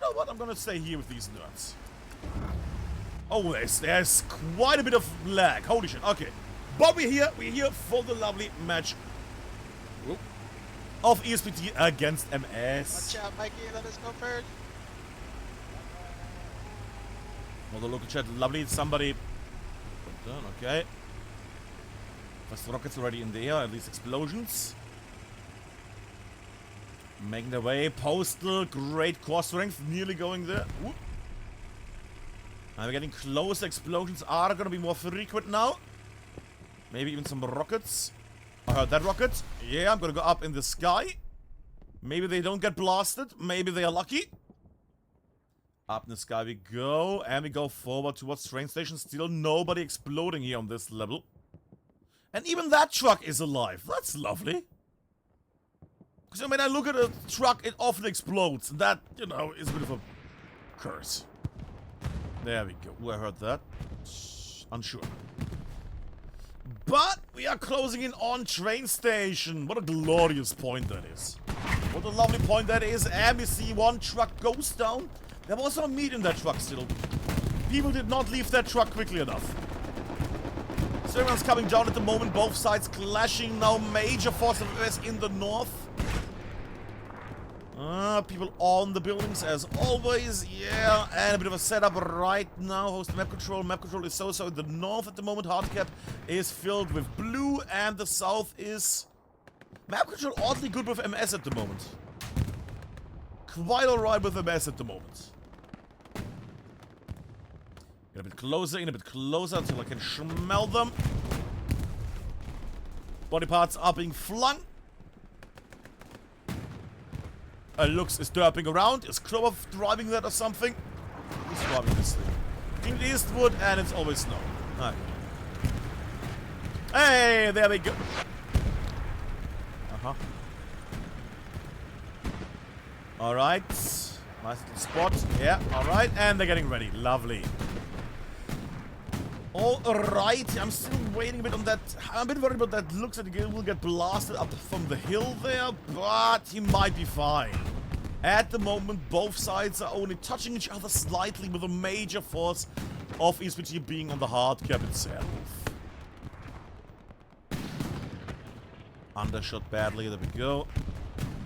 know what? I'm gonna stay here with these nerds. Oh, there's quite a bit of lag. Holy shit. Okay. But we're here for the lovely match of ESPT against MS. Watch out, Mikey, let us go first. Well, the local chat, lovely. Somebody. Done, okay. First rockets already in the air, at least explosions. Making their way. Postal, great core strength, nearly going there. Whoop. We're getting close. Explosions are gonna be more frequent now. Maybe even some rockets. I heard that rocket. Yeah, I'm gonna go up in the sky. Maybe they don't get blasted. Maybe they are lucky. Up in the sky we go. And we go forward towards train station. Still nobody exploding here on this level. And even that truck is alive. That's lovely. Because when I look at a truck, it often explodes. That, you know, is a bit of a curse. There we go. Who I heard that? Unsure. But we are closing in on train station. What a glorious point that is. What a lovely point that is. And we see one truck goes down. There was some meat in that truck still. People did not leave that truck quickly enough. So everyone's coming down at the moment. Both sides clashing now. Major force of US in the north. People on the buildings as always. Yeah, and a bit of a setup right now. Host map control. Map control is so-so in the north at the moment. Hardcap is filled with blue, and the south is... Map control oddly good with MS at the moment. Quite alright with MS at the moment. Get a bit closer, in a bit closer until I can smell them. Body parts are being flung. Lux is derping around. Is Clover driving that or something? Who's driving this thing? Clint Eastwood, and it's always snow. Okay. Hey, there we go. Alright. Nice little spot. Yeah, alright. And they're getting ready. Lovely. Alright. I'm still waiting a bit on that. I'm a bit worried about that. Looks like he will get blasted up from the hill there, but he might be fine. At the moment, both sides are only touching each other slightly with a major force of ESPT being on the hard cap itself. Undershot badly. There we go.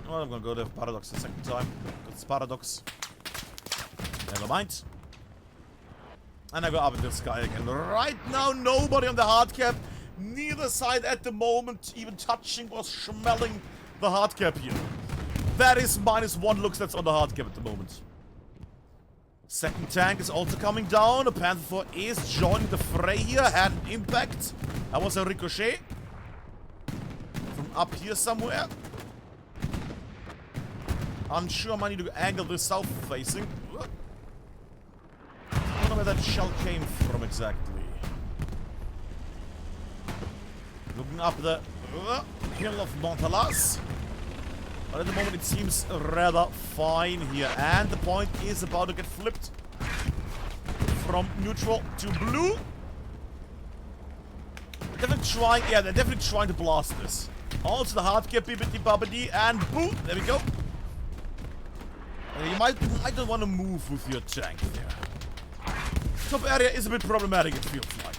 Well, I'm gonna go to Paradox the second time. It's Paradox. Never mind. And I go up in the sky again. Right now, nobody on the hard cap. Neither side at the moment even touching or smelling the hard cap here. That is -1 looks that's on the hard cap at the moment. Second tank is also coming down. A Panther 4 is joining the fray here. Had an impact. That was a ricochet. From up here somewhere. Unsure, I need to angle this south facing. I don't know where that shell came from exactly. Looking up the hill of Montalas. But at the moment it seems rather fine here. And the point is about to get flipped. From neutral to blue. Definitely trying, yeah, they're definitely trying to blast this. Also the hard cap, bibbidi-bobbidi, and boom, there we go. You might not want to move with your tank there. Top area is a bit problematic, it feels like.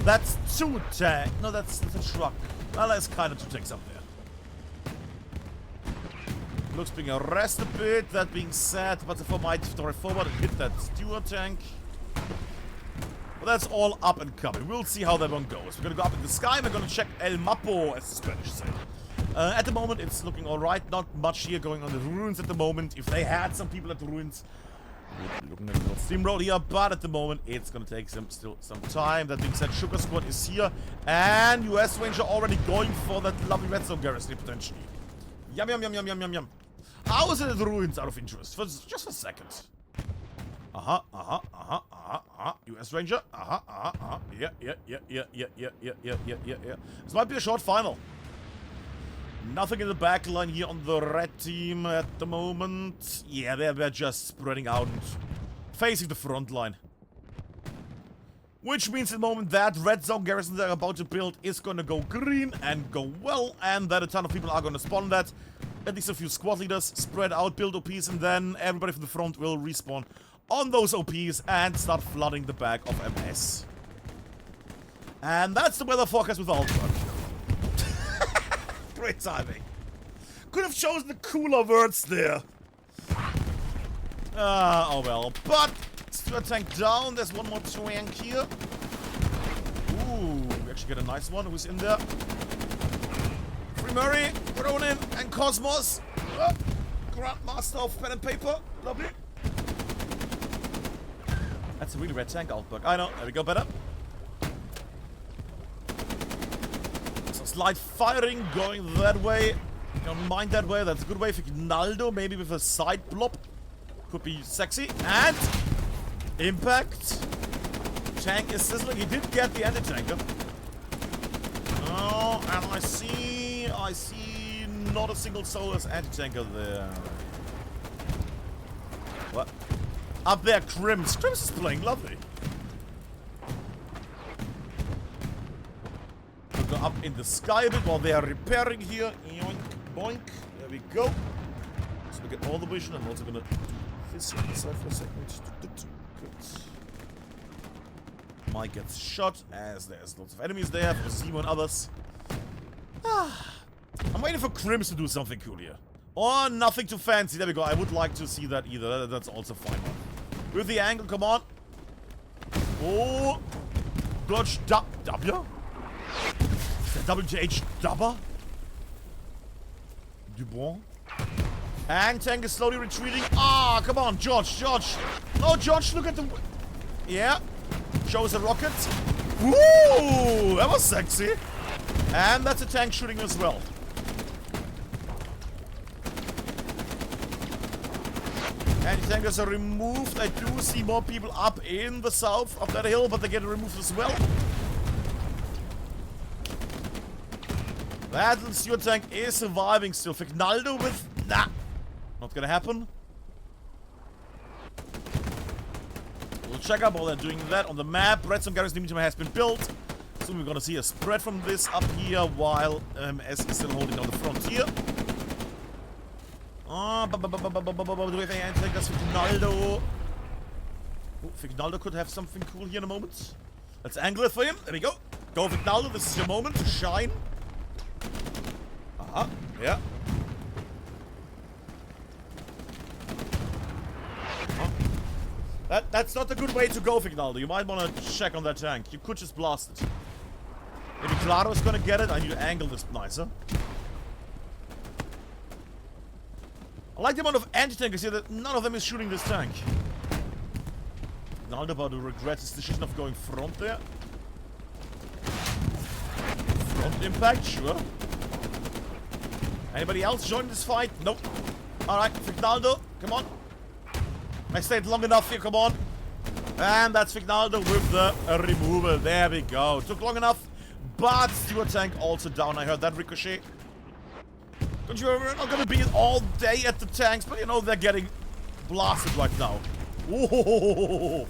That's two tanks. No, that's a truck. Well, that's kind of two tanks up there. Looks being arrested a bit. That being said, but if I might drive forward and hit that steward tank. Well, that's all up and coming. We'll see how that one goes. We're gonna go up in the sky and we're gonna check El Mapo, as the Spanish say. At the moment, it's looking alright. Not much here going on the ruins at the moment. If they had some people at the ruins, we'd be looking at a little steamroll here. But at the moment, it's going to take still some time. That being said, Sugar Squad is here. And US Ranger already going for that lovely redstone garrison potentially. Yum, yum, yum, yum, yum, yum, yum. How is it at the ruins out of interest? Just for a second. US Ranger. Yeah. This might be a short final. Nothing in the back line here on the red team at the moment. Yeah, they're just spreading out and facing the front line. Which means in the moment that red zone garrison they're about to build is gonna go green and go well, and that a ton of people are gonna spawn that. At least a few squad leaders spread out, build OPs, and then everybody from the front will respawn on those OPs and start flooding the back of MS. And that's the weather forecast with Altberg. Great timing. Could have chosen the cooler words there. Oh well. But Stuart tank down. There's one more tank here. Ooh, we actually get a nice one. Who's in there? Free Murray, Ronin, and Cosmos. Grandmaster of pen and paper. Lovely. That's a really red tank, Altberg. I know. There we go. Better. So slight firing going that way. Don't mind that way. That's a good way. Fignaldo, maybe with a side blob. Could be sexy. And impact. Tank is sizzling. He did get the anti-tanker. Oh, and I see not a single soul as anti-tanker there. What? Up there, Crims. Crims is playing lovely. We'll go up in the sky a bit while they are repairing here. Yoink, boink. There we go. So we get all the vision. I'm also gonna do this on the side for a second. Good. Mike gets shot as there's lots of enemies there. For Zemo and others. I'm waiting for Crims to do something cool here. Or nothing too fancy. There we go. I would like to see that either. That's also fine. With the angle, come on. Oh. Dodge W? WTH Dubber? Dubon? And tank is slowly retreating. Ah, come on, George. Oh, George, look at the... Yeah. Shows a rocket. Woo! That was sexy. And that's a tank shooting as well. Anti-tankers are removed. I do see more people up in the south of that hill, but they get removed as well. That little Stuart tank is surviving still. Fignaldo with... Nah. Not gonna happen. We'll check up while they're doing that on the map. Redstone Garrison has been built. So we're gonna see a spread from this up here while MS is still holding down the frontier. Do we have any anti-tankers? Fignaldo. Oh, Fignaldo could have something cool here in a moment. Let's angle it for him. There we go. Go, Fignaldo. This is your moment to shine. Aha. Yeah. That's not a good way to go, Fignaldo. You might want to check on that tank. You could just blast it. Maybe Claro's gonna get it. I need to angle this nicer. I like the amount of anti-tankers here that none of them is shooting this tank. Fignaldo about to regret his decision of going front there. Front impact, sure. Anybody else join this fight? Nope. Alright, Fignaldo, come on. I stayed long enough here, come on. And that's Fignaldo with the removal. There we go. Took long enough, but Stuart tank also down. I heard that ricochet. Don't you ever, we're not gonna be all day at the tanks, but you know, they're getting blasted right now. Whoa.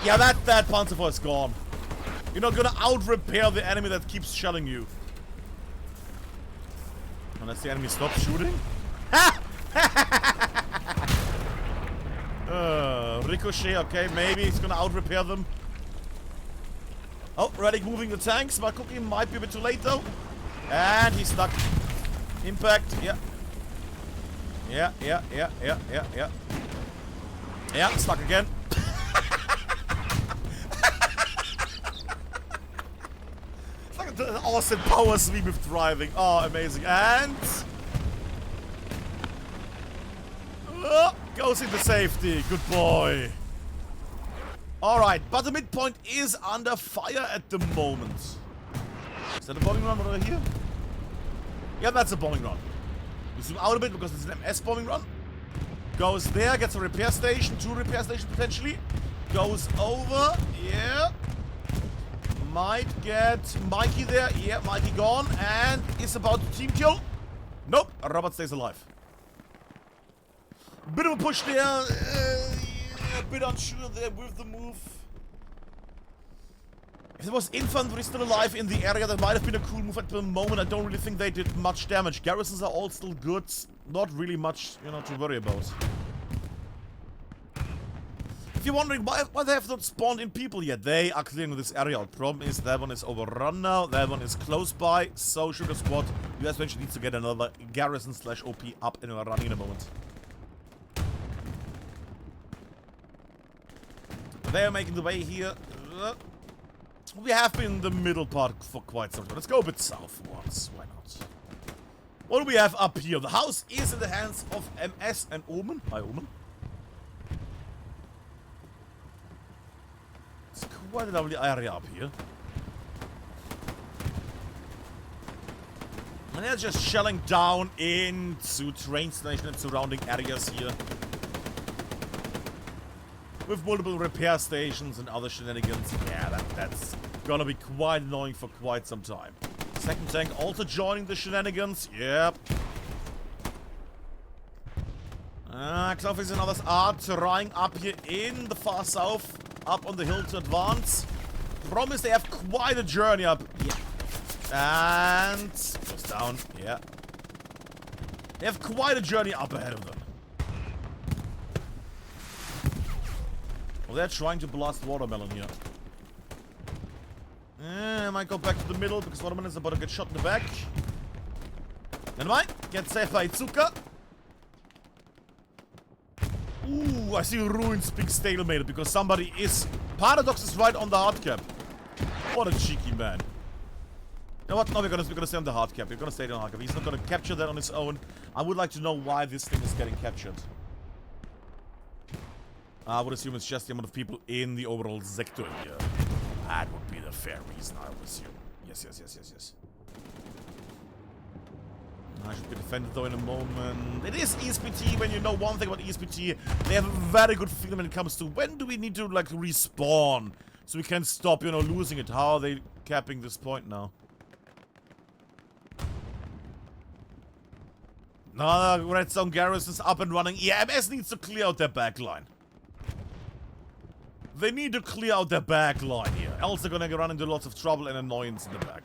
Yeah, that Panzerfaust is gone. You're not gonna out-repair the enemy that keeps shelling you. Unless the enemy stops shooting. Ha! Ricochet, okay, maybe he's gonna out-repair them. Oh, Reddick moving the tanks. My cookie might be a bit too late though. And he's stuck. Impact, yeah. Yeah, stuck again. It's like an awesome power sweep with driving. Oh, amazing. And... goes into safety. Good boy. Alright, but the midpoint is under fire at the moment. Is that a bombing run over here? Yeah, that's a bombing run. We zoom out a bit because it's an MS bombing run. Goes there, gets a repair station, 2 repair stations potentially. Goes over, yeah. Might get Mikey there. Yeah, Mikey gone. And is about to team kill. Nope, Robert stays alive. Bit of a push there. Yeah, a bit unsure there with the move. If there was infantry still alive in the area, that might have been a cool move at the moment. I don't really think they did much damage. Garrisons are all still good. Not really much, you know, to worry about. If you're wondering why they have not spawned in people yet, they are clearing this area out. Problem is that one is overrun now, that one is close by, so Sugar Squad, US Venture needs to get another garrison / OP up and running in a moment. They are making the way here. We have been in the middle part for quite some time. Let's go a bit southwards, why not? What do we have up here? The house is in the hands of MS and Omen. Hi, Omen. It's quite a lovely area up here. And they're just shelling down into train station and surrounding areas here. With multiple repair stations and other shenanigans. Yeah, that's gonna be quite annoying for quite some time. Second tank also joining the shenanigans. Yep. Clovis and others are trying up here in the far south. Up on the hill to advance. Promise they have quite a journey up. Yeah. And goes down. Yeah. They have quite a journey up ahead of them. Well, they're trying to blast Watermelon here. I might go back to the middle because Watermelon is about to get shot in the back. Never mind. Get saved by Itsuka. Ooh, I see Ruins big stalemate because somebody is... Paradox is right on the hard cap. What a cheeky man. You know what? No, we're gonna stay on the hard cap. We're gonna stay on the hard cap. He's not gonna capture that on his own. I would like to know why this thing is getting captured. I would assume it's just the amount of people in the overall sector here. That would be the fair reason, I would assume. Yes. I should be defended though in a moment. It is ESPT. When you know one thing about ESPT, they have a very good feeling when it comes to when do we need to like respawn so we can stop, you know, losing it. How are they capping this point now? Another redstone garrison's up and running. Yeah, MS needs to clear out their backline. They need to clear out their backline here, else they're gonna run into lots of trouble and annoyance in the back.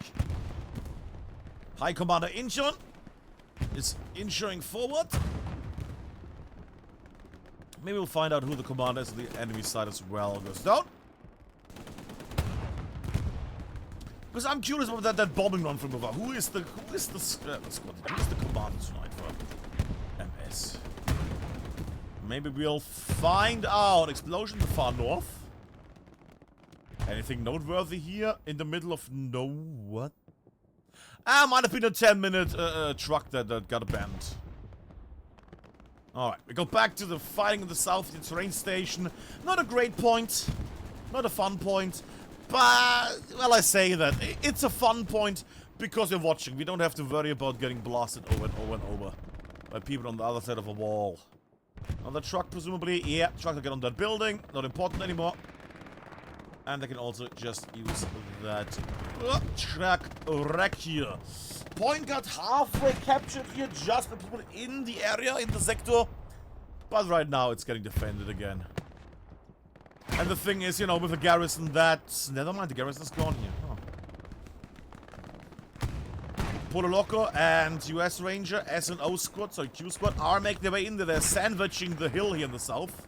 High Commander Incheon is insuring forward. Maybe we'll find out who the commander is on the enemy side as well. Goes down. Because I'm curious about that bombing run from above. Who is the commander tonight for MS? Maybe we'll find out. Explosion in the far north. Anything noteworthy here in the middle of no what? Might have been a 10-minute truck that got abandoned. Alright, we go back to the fighting in the south, the train station. Not a great point. Not a fun point. But, well, I say that. It's a fun point because you're watching. We don't have to worry about getting blasted over and over and over by people on the other side of a wall. Another truck, presumably. Yeah, truck will get on that building. Not important anymore. And they can also just use that track wreck here. Point got halfway captured here, just the people in the area, in the sector. But right now it's getting defended again. And the thing is, you know, with a garrison that's... Never mind, the garrison's gone here. Oh. Polo Loco and US Ranger, S&O squad, sorry, Q squad, are making their way in there. They're sandwiching the hill here in the south.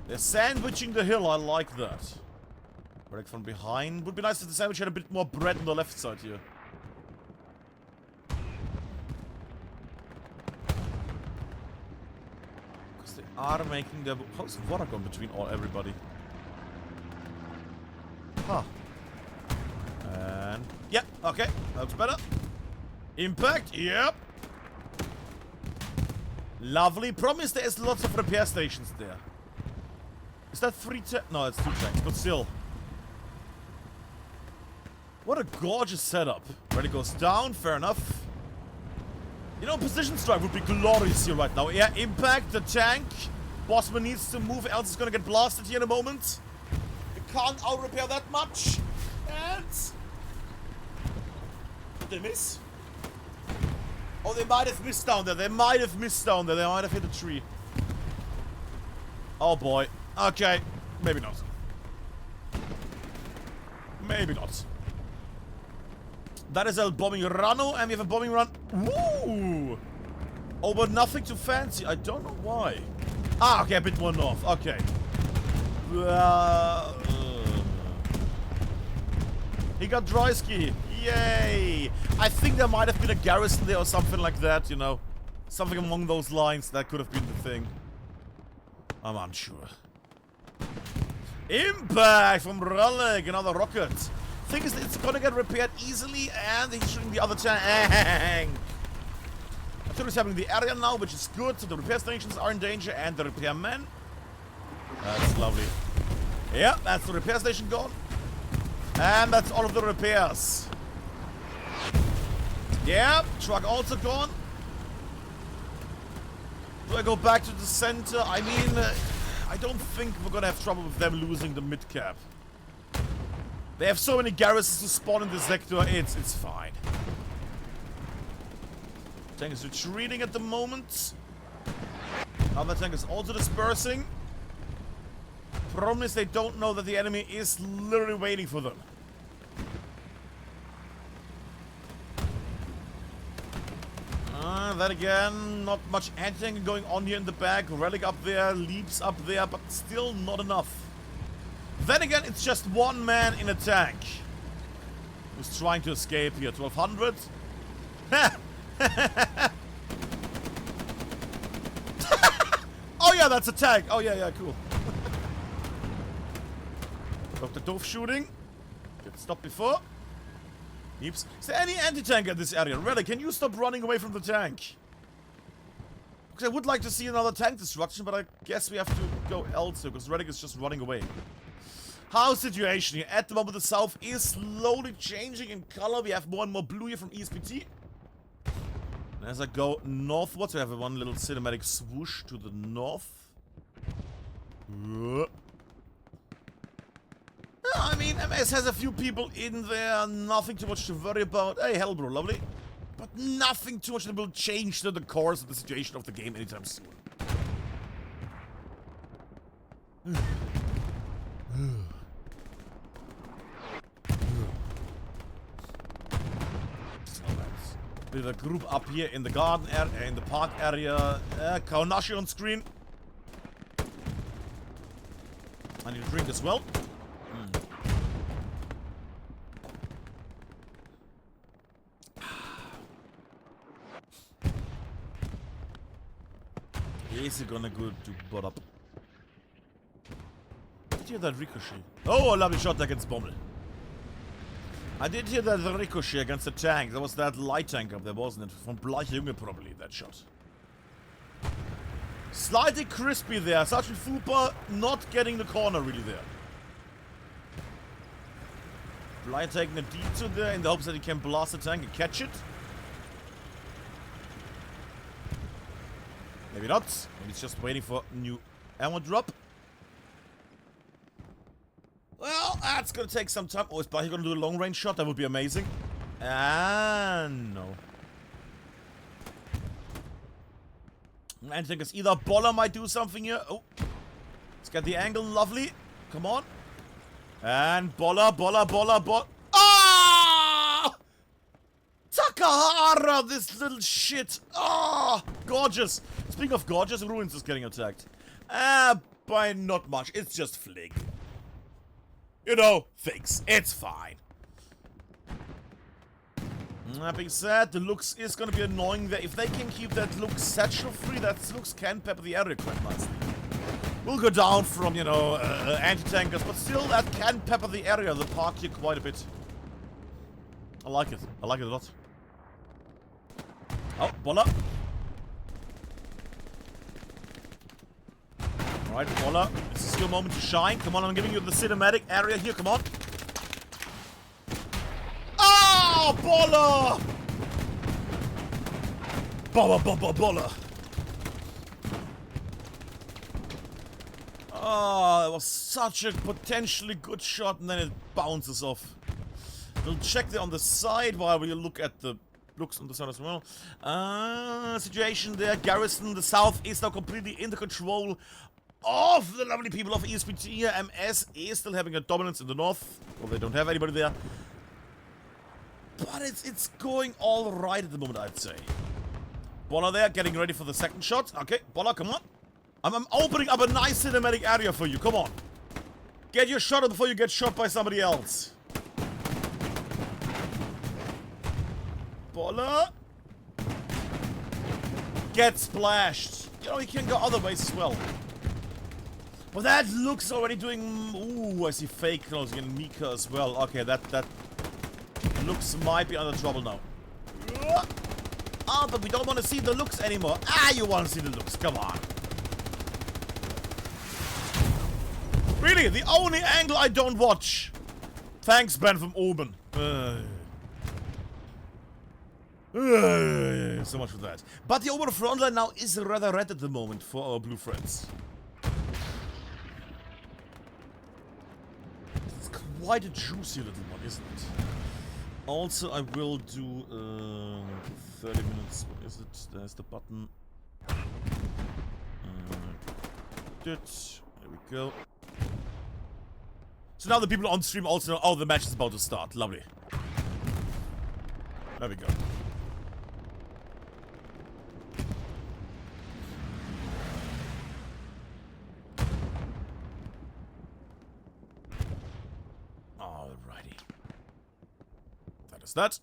They're sandwiching the hill, I like that. Break from behind. Would be nice if the sandwich had a bit more bread on the left side here. Because they are making their... How's water going between everybody? Huh. And... Yep, okay. Looks better. Impact, yep. Lovely. Promise there's lots of repair stations there. Is that 3 tanks? No, it's 2 tanks, but still. What a gorgeous setup. Ready goes down, fair enough. You know, position strike would be glorious here right now. Yeah, impact, the tank. Bossman needs to move, else it's gonna get blasted here in a moment. You can't out-repair that much. And... Did they miss? Oh, they might have missed down there. They might have missed down there. They might have hit a tree. Oh boy. Okay, maybe not. Maybe not. That is a bombing run, and we have a bombing run. Woo! Oh, but nothing too fancy. I don't know why. Ah, okay, a bit more north. Okay. He got Droysky. Yay! I think there might have been a garrison there or something like that, you know. Something along those lines. That could have been the thing. I'm unsure. Impact from Raleigh. Another rocket. Thing is, it's gonna get repaired easily, and he's shooting the other tank. Artillery's having the area now, which is good. So the repair stations are in danger, and the repairmen. That's lovely. Yeah, that's the repair station gone. And that's all of the repairs. Yeah, truck also gone. Do I go back to the center? I mean, I don't think we're gonna have trouble with them losing the mid-cap. They have so many garrisons to spawn in this sector, it's fine. Tank is retreating at the moment. Other tank is also dispersing. Problem is they don't know that the enemy is literally waiting for them. Then again, not much anti-tank going on here in the back. Relic up there, leaps up there, but still not enough. Then again, it's just one man in a tank who's trying to escape here. 1200. Oh yeah, that's a tank. Oh yeah, cool. Dr. Doof shooting. Get stopped before. Is there any anti-tank in this area? Relic, can you stop running away from the tank? Because I would like to see another tank destruction, but I guess we have to go elsewhere, because Relic is just running away. How's the situation here? At the moment, the south is slowly changing in color. We have more and more blue here from ESPT. And as I go northwards, we have one little cinematic swoosh to the north. I mean, MS has a few people in there, nothing too much to worry about. Hey, hell, bro, lovely. But nothing too much that will change the course of the situation of the game anytime soon. With a group up here in the garden area, in the park area. Kaunashi on screen. I need a drink as well. Is he gonna go to butt up? Did you hear that ricochet? Oh, a lovely shot against Bommel. I did hear that ricochet against the tank. There was that light tank up there, wasn't it? From Bleichjunge, probably, that shot. Slightly crispy there. Sergeant Fupa not getting the corner really there. Blei taking a detour there in the hopes that he can blast the tank and catch it. Maybe not. Maybe he's just waiting for a new ammo drop. Well, that's gonna take some time. Oh, is Blei gonna do a long range shot? That would be amazing. And no. I think it's either Boller might do something here. Oh. Let's get the angle. Lovely. Come on. And Boller. Ah! Takahara, this little shit. Ah! Gorgeous. Speaking of gorgeous, Ruins is getting attacked. By not much. It's just Flig. You know, things. It's fine. That being said, the Lux is gonna be annoying there. If they can keep that Lux satchel free, that Lux can pepper the area quite nicely. We'll go down from, you know, anti-tankers, but still, that can pepper the area, the park here, quite a bit. I like it. I like it a lot. Oh, Boller. Alright, Boller. This is your moment to shine. Come on, I'm giving you the cinematic area here. Come on. Oh, Boller! Boller. Oh, that was such a potentially good shot, and then it bounces off. We'll check there on the side while we look at the looks on the side as well. Situation there. Garrison, the south is now completely under control of the lovely people of ESPT here. MS is still having a dominance in the north. Well, they don't have anybody there. But it's going all right at the moment, I'd say. Boller there, getting ready for the second shot. Okay, Boller, come on. I'm opening up a nice cinematic area for you. Come on. Get your shot before you get shot by somebody else. Boller. Get splashed. You know, he can go other ways as well. Well, that looks already doing... Ooh, I see fake closing in Mika as well. Okay, that looks might be under trouble now. Ah, but we don't want to see the looks anymore. Ah, you want to see the looks. Come on. Really, the only angle I don't watch. Thanks, Ben from Oben. So much for that. But the Oben front line now is rather red at the moment for our blue friends. It's quite a juicy little one, isn't it? Also, I will do 30 minutes. What is it? There's the button. Good. There we go. So now the people on stream also know, oh, the match is about to start. Lovely. There we go. Alrighty. That is that.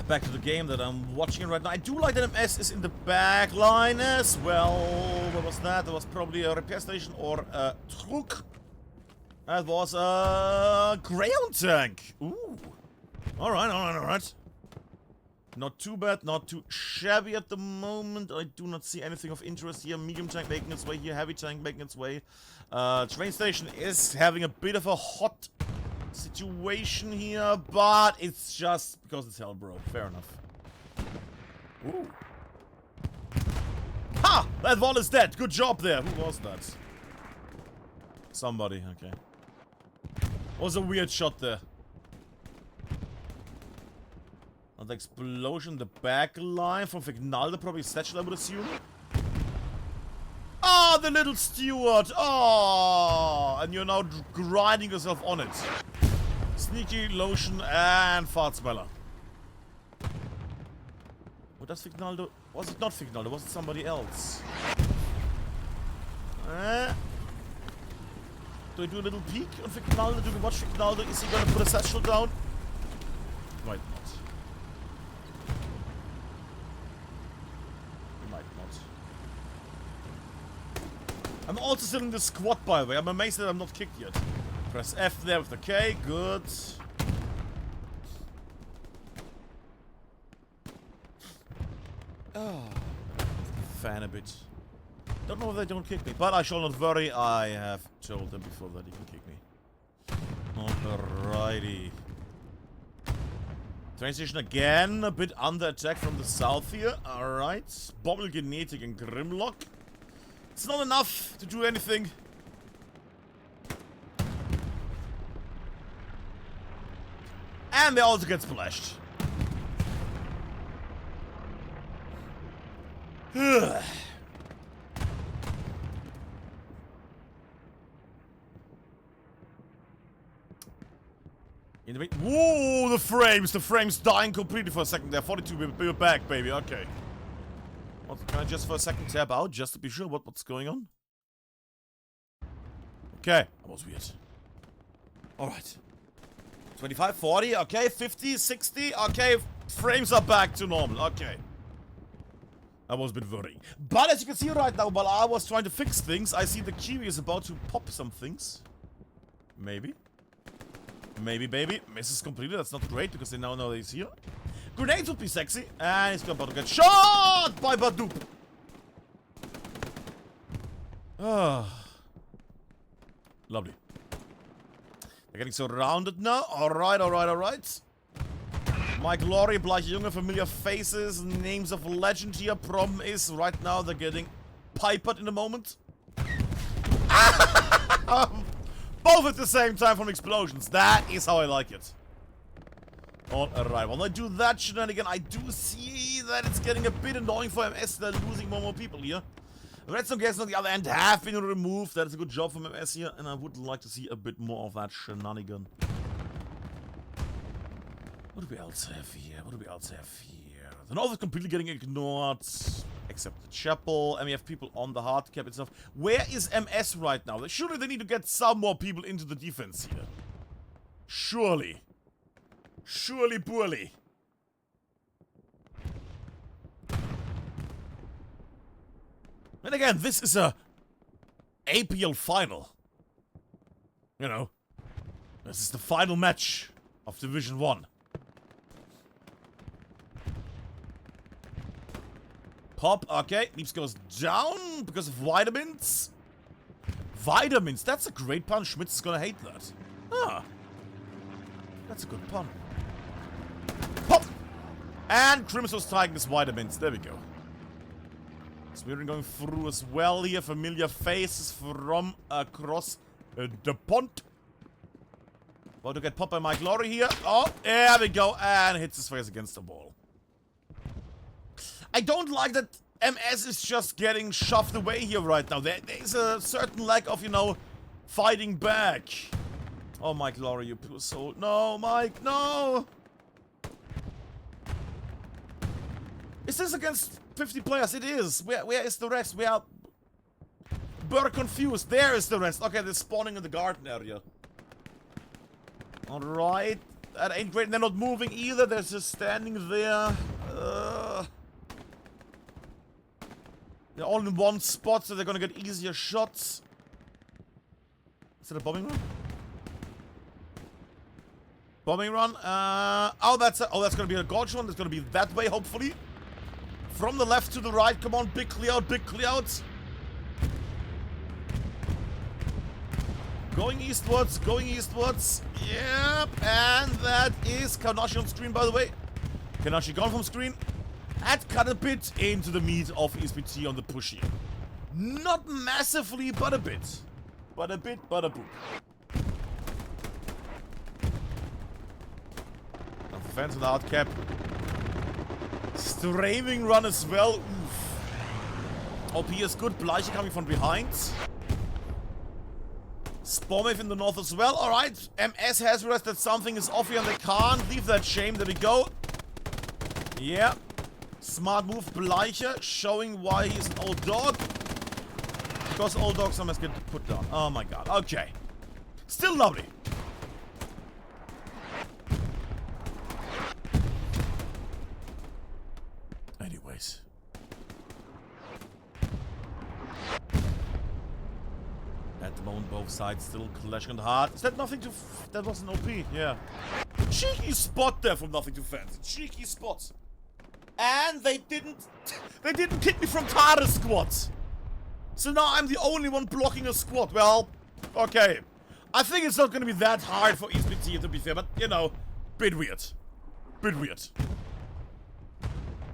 Back to the game that I'm watching right now. I do like that MS is in the back line as well. What was that? That was probably a repair station or a truck. That was a ground tank. Ooh. Alright, alright, alright. Not too bad, not too shabby at the moment. I do not see anything of interest here. Medium tank making its way here, heavy tank making its way. Train station is having a bit of a hot situation here, but it's just because it's hell, bro. Fair enough. Ooh. Ha! That wall is dead. Good job there. Who was that? Somebody. Okay. Was a weird shot there. Another explosion. The back line from Vignaldo, probably Satchel, I would assume. Ah, the little steward. Oh, and you're now grinding yourself on it. Sneaky, lotion, and fart smeller. What does Vignaldo? Was it not Vignaldo? Was it somebody else? Do I do a little peek on Vignaldo? Do we watch Vignaldo? Is he gonna put a satchel down? Might not. He might not. I'm also still in the squad, by the way. I'm amazed that I'm not kicked yet. Press F there with the K. Good. Oh. Fan a bit. Don't know if they don't kick me, but I shall not worry. I have told them before that he can kick me. Alrighty. Train station again, a bit under attack from the south here. Alright. Bommel, Genetic, and Grimlock. It's not enough to do anything. And they also get splashed. In the whoa, the frames dying completely for a second there. 42, we're back, baby. Okay. What, can I just for a second tab out just to be sure what's going on? Okay, that was weird. Alright. 25, 40, okay, 50, 60, okay, frames are back to normal, okay. I was a bit worried. But as you can see right now, while I was trying to fix things, I see the Kiwi is about to pop some things. Maybe. Maybe, baby. Misses completely, that's not great, because they now know that he's here. Grenades would be sexy, and he's about to get shot by Badoop. Ah. Lovely. They're getting surrounded now. Alright, alright, alright. My glory, Bleiche Junge, familiar faces, names of legend here. Problem is, right now they're getting piped in a moment. Both at the same time from explosions. That is how I like it. Alright, when I do that shenanigan, I do see that it's getting a bit annoying for MS. They're losing more people here. The redstone gates on the other end have been removed. That is a good job from MS here, and I would like to see a bit more of that shenanigan. What do we else have here? What do we else have here? The north is completely getting ignored, except the chapel. And we have people on the hard cap itself. Where is MS right now? Surely they need to get some more people into the defense here. Surely. Surely poorly. And again, this is a APL final. You know, this is the final match of Division 1. Pop, okay, Leaps goes down because of vitamins. Vitamins, that's a great pun. Schmitz is gonna hate that. Ah, that's a good pun. Pop! And Crimson's taking his vitamins, there we go. Smearing going through as well here. Familiar faces from across the pond. About to get popped by my glory here. Oh, there we go. And hits his face against the wall. I don't like that MS is just getting shoved away here right now. There's a certain lack of, you know, fighting back. Oh, my glory, you poor soul. No, Mike, no! Is this against 50 players? It is. Where is the rest? We are burr confused. There is the rest. Okay, they're spawning in the garden area. Alright. That ain't great. They're not moving either. They're just standing there. They're all in one spot, so they're gonna get easier shots. Is it a bombing run? Bombing run. Oh, that's gonna be a gorge one. It's gonna be that way, hopefully. From the left to the right. Come on, big clear out, big clear out. Going eastwards, going eastwards. Yep, and that is Kanashi on screen, by the way. Kanashi gone from screen. That cut a bit into the meat of ESPT on the push here. Not massively, but a bit. But a bit, but a boop. Now the fans in the hard cap. Strafing run as well. Oof. OP is good. Bleiche coming from behind. Spawn wave in the north as well. Alright. MS has realized that something is off here and they can't leave that shame. There we go. Yeah. Smart move. Bleiche showing why he's an old dog. Because old dogs sometimes get put down. Oh my god. Okay. Still lovely. Anyways. At the moment, both sides still clashing hard. Is that nothing to... that was an OP, yeah. Cheeky spot there from Nothing Too Fancy. Cheeky spot. And they didn't kick me from Tara's squad. So now I'm the only one blocking a squad. Well, okay. I think it's not gonna be that hard for ESPT, to be fair, but, you know, bit weird. Bit weird.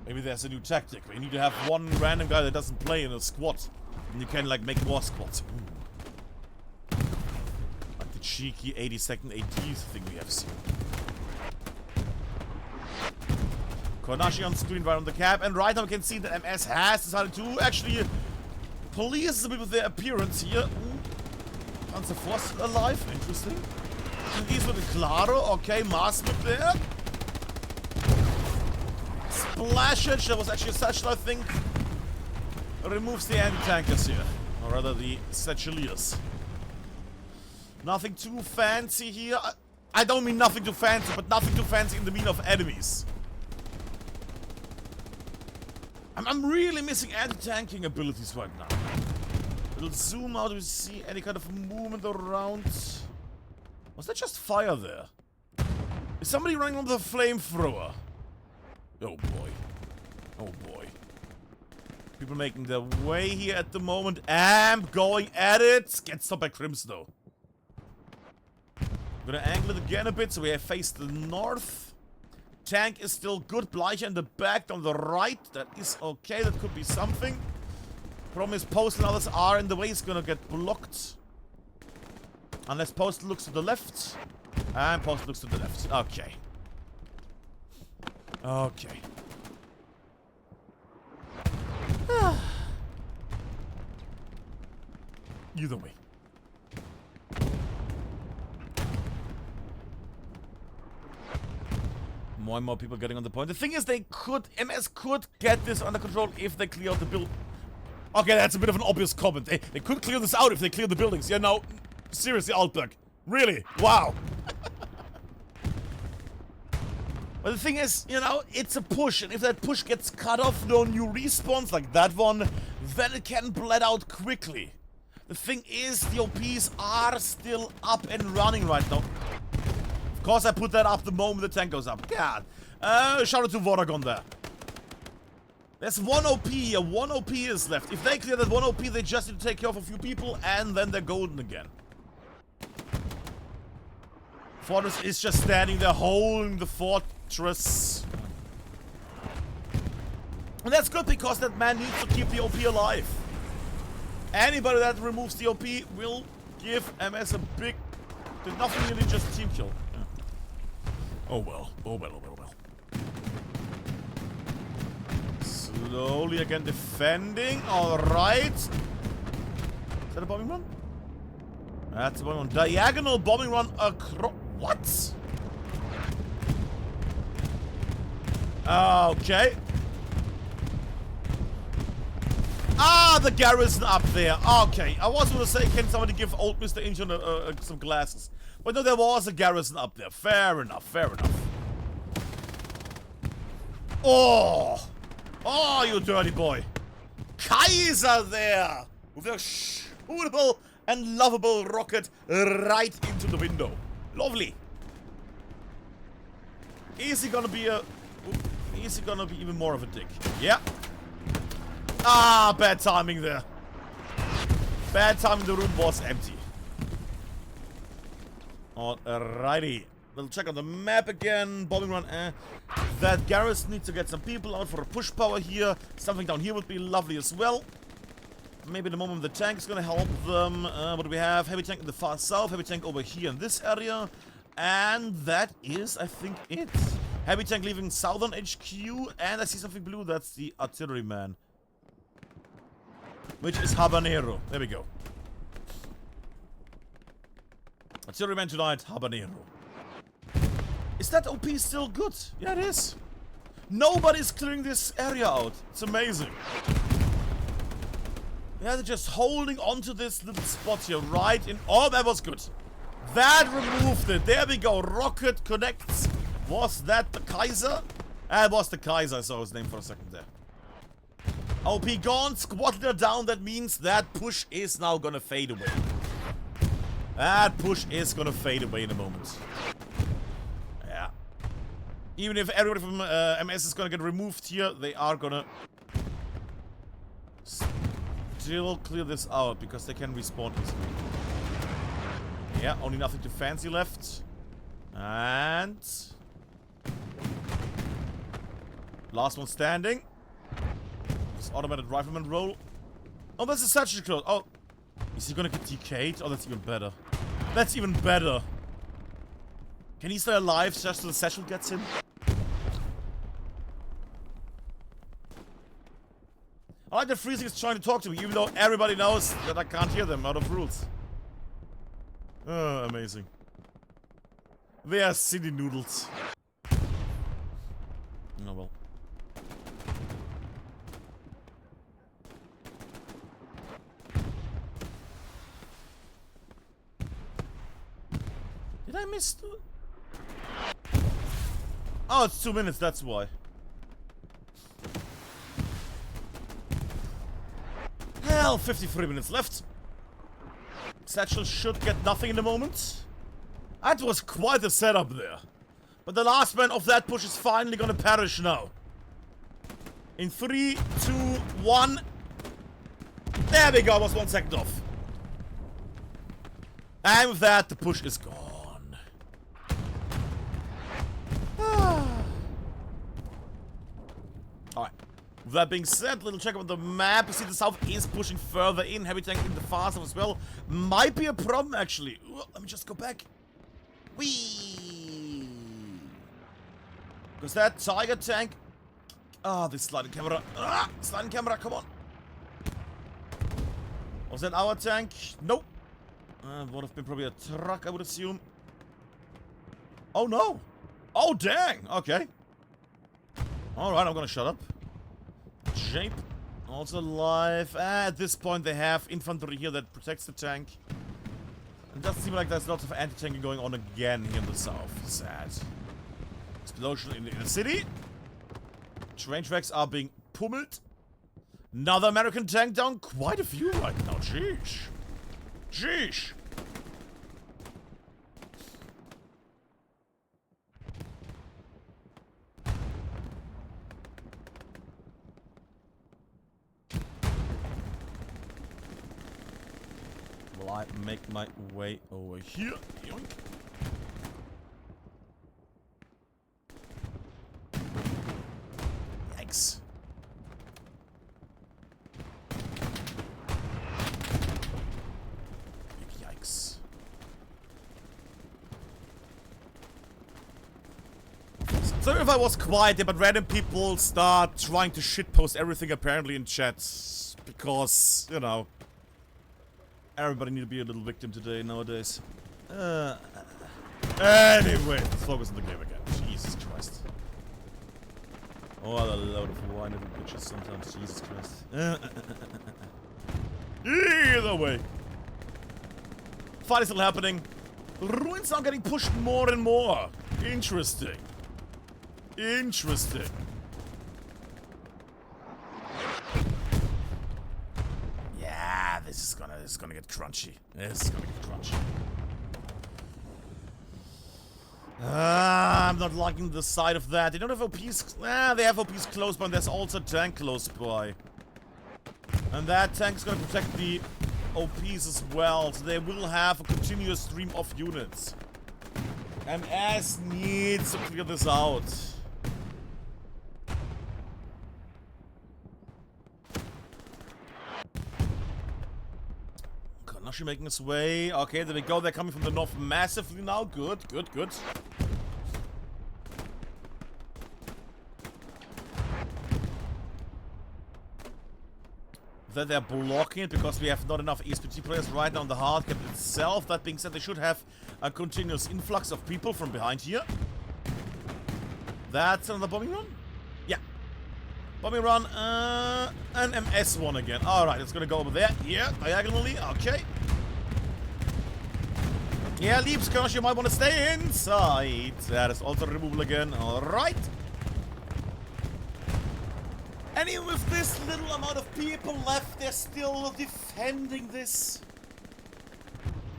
Maybe there's a new tactic where you need to have one random guy that doesn't play in a squad. And you can, like, make more squads. Ooh. Like the cheeky 82nd ADs thing we have seen. Konashi on screen right on the cap. And right now we can see that MS has decided to actually police a bit with their appearance here. Ooh. Panzer IV still alive. Interesting. And these with the Claro. Okay, Marsmith there. Splashage, that was actually a satchel, I think. Removes the anti-tankers here. Or rather, the satcheliers. Nothing too fancy here. I don't mean nothing too fancy, but nothing too fancy in the meaning of enemies. I'm really missing anti-tanking abilities right now. Little zoom out to see any kind of movement around. Was that just fire there? Is somebody running on the flamethrower? Oh boy. Oh boy. People making their way here at the moment. Amp going at it. Get stopped by Crimson though. I'm gonna angle it again a bit so we have faced the north. Tank is still good. Bleiche in the back on the right. That is okay. That could be something. Problem is Postal and others are in the way. He's gonna get blocked. Unless Postal looks to the left. And Postal looks to the left. Okay. Okay. Either way. More and more people getting on the point. The thing is, MS could get this under control if they clear out the build. Okay, that's a bit of an obvious comment. They could clear this out if they clear the buildings. Yeah, no, seriously, Outback. Really? Wow. But the thing is, you know, it's a push, and if that push gets cut off, no new respawns like that one, then it can bled out quickly. The thing is, the OPs are still up and running right now. Of course, I put that up the moment the tank goes up. God. Shout out to Vodagon there. There's one OP here. One OP is left. If they clear that one OP, they just need to take care of a few people, and then they're golden again. Fortress is just standing there holding the fortress. And that's good because that man needs to keep the OP alive. Anybody that removes the OP will give MS a big... There's nothing really, just team kill. Yeah. Oh well. Oh well, oh well, oh well. Slowly again defending. Alright. Is that a bombing run? That's a bombing run. Diagonal bombing run across... What? Okay. Ah, the garrison up there. Okay, I was gonna say, can somebody give old Mr. Incheon some glasses? But no, there was a garrison up there. Fair enough, fair enough. Oh! Oh, you dirty boy. Kaiser there! With a shootable and lovable rocket right into the window. Lovely. Is he gonna be a... Is he gonna be even more of a dick? Yeah. Ah, bad timing there. Bad timing, the room was empty. Alrighty. We'll check on the map again. Bombing run, That garrison needs to get some people out for a push power here. Something down here would be lovely as well. Maybe the moment the tank is gonna help them. What do we have? Heavy tank in the far south. Heavy tank over here in this area. And that is, I think, it. Heavy tank leaving southern HQ. And I see something blue. That's the artilleryman. Which is Habanero. There we go. Artilleryman tonight, Habanero. Is that OP still good? Yeah, it is. Nobody's clearing this area out. It's amazing. Yeah, they're just holding onto this little spot here, right in... Oh, that was good. That removed it. There we go. Rocket connects. Was that the Kaiser? It was the Kaiser. I saw his name for a second there. OP gone. Squad leader down. That means that push is now gonna fade away. That push is gonna fade away in a moment. Yeah. Even if everybody from MS is gonna get removed here, they are gonna... still clear this out because they can respawn easily. Yeah, only nothing too fancy left. And... last one standing. This automated rifleman roll. Oh, that's a satchel close. Oh, is he gonna get DK'd? Oh, that's even better. That's even better. Can he stay alive just so the satchel gets him? I like that Freezing is trying to talk to me, even though everybody knows that I can't hear them out of rules. Oh, amazing. They are silly noodles. Oh well. Did I miss the... Oh, it's 2 minutes, that's why. Hell, 53 minutes left. Satchel should get nothing in the moment. That was quite a setup there. But the last man of that push is finally gonna perish now. In 3, 2, 1. There we go, I was 1 second off. And with that, the push is gone. Alright. With that being said, little check on the map. You see the south is pushing further in. Heavy tank in the far south as well. Might be a problem, actually. Ooh, let me just go back. Whee! Because that tiger tank... Ah, this sliding camera. Ah, sliding camera, come on. Was that our tank? Nope. Would have been probably a truck, I would assume. Oh no! Oh dang! Okay. Alright, I'm gonna shut up. Jape. Also alive. At this point they have infantry here that protects the tank. It doesn't seem like there's lots of anti-tanking going on again here in the south. Sad. Explosion in the city. Train tracks are being pummeled. Another American tank down. Quite a few right now. Sheesh. Sheesh. Will I make my way over here? Yoink. Yikes. Yikes. So if I was quiet there, but random people start trying to shitpost everything apparently in chats. Because, you know, everybody need to be a little victim today nowadays. Anyway, let's focus on the game again. Jesus Christ. Oh, what a load of whiny little bitches sometimes. Jesus Christ. Either way. Fight is still happening. Ruins are getting pushed more and more. Interesting. Interesting. Yeah, this is gonna get crunchy. This is gonna get crunchy. I'm not liking the side of that. They don't have OPs. They have OPs close by, and there's also a tank close by. And that tank's gonna protect the OPs as well, so they will have a continuous stream of units. MS needs to clear this out. Kanashi making his way. Okay, there we go. They're coming from the north massively now. Good, good, good. That they're blocking it because we have not enough ESPT players right now on the hard cap itself. That being said, they should have a continuous influx of people from behind here. That's another bombing run? Yeah. Bombing run, an MS one again. Alright, it's gonna go over there. Yeah, diagonally. Okay. Yeah, Leaps, gosh, you might want to stay inside. That is also removal again. Alright. And even with this little amount of people left, they're still defending this.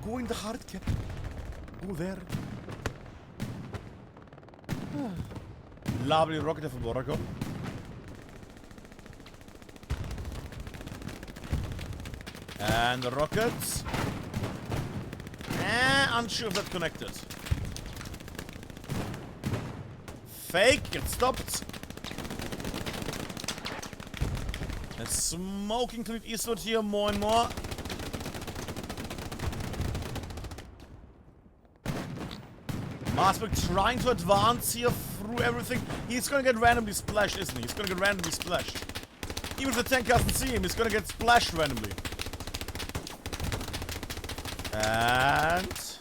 Go in the hard cap. Go there. Lovely rocket from Oracle. And the rockets. Unsure if that's connected. Fake, get stopped. And smoking Clint Eastwood here more and more. Marsberg trying to advance here through everything. He's gonna get randomly splashed, isn't he? He's gonna get randomly splashed. Even if the tank doesn't see him, he's gonna get splashed randomly. And...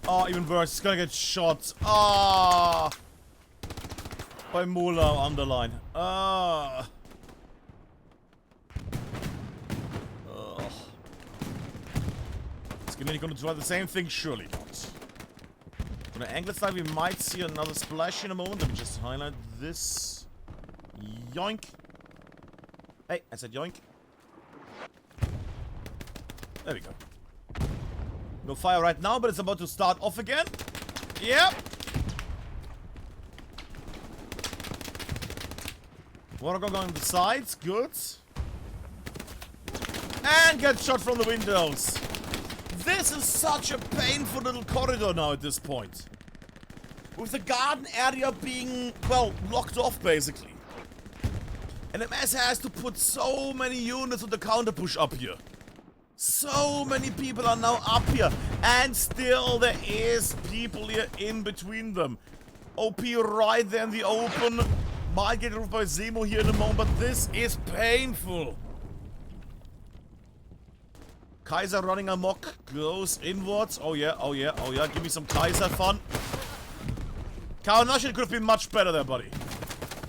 oh, even worse, he's gonna get shot. Ah! By Mula on the line. Ah! Is Grenadier gonna try the same thing? Surely not. On the angle side, we might see another splash in a moment. Let me just highlight this. Yoink. Hey, I said yoink. There we go. No fire right now, but it's about to start off again. Yep. Water going on the sides. Good. And get shot from the windows. This is such a painful little corridor now at this point. With the garden area being, well, locked off basically. And MS has to put so many units on the counter push up here. So many people are now up here. And still there is people here in between them. OP right there in the open. Might get rid by Zemo here in a moment, but this is painful. Kaiser running amok. Goes inwards. Oh yeah, oh yeah, oh yeah. Give me some Kaiser fun. Kaonashi could have been much better there, buddy.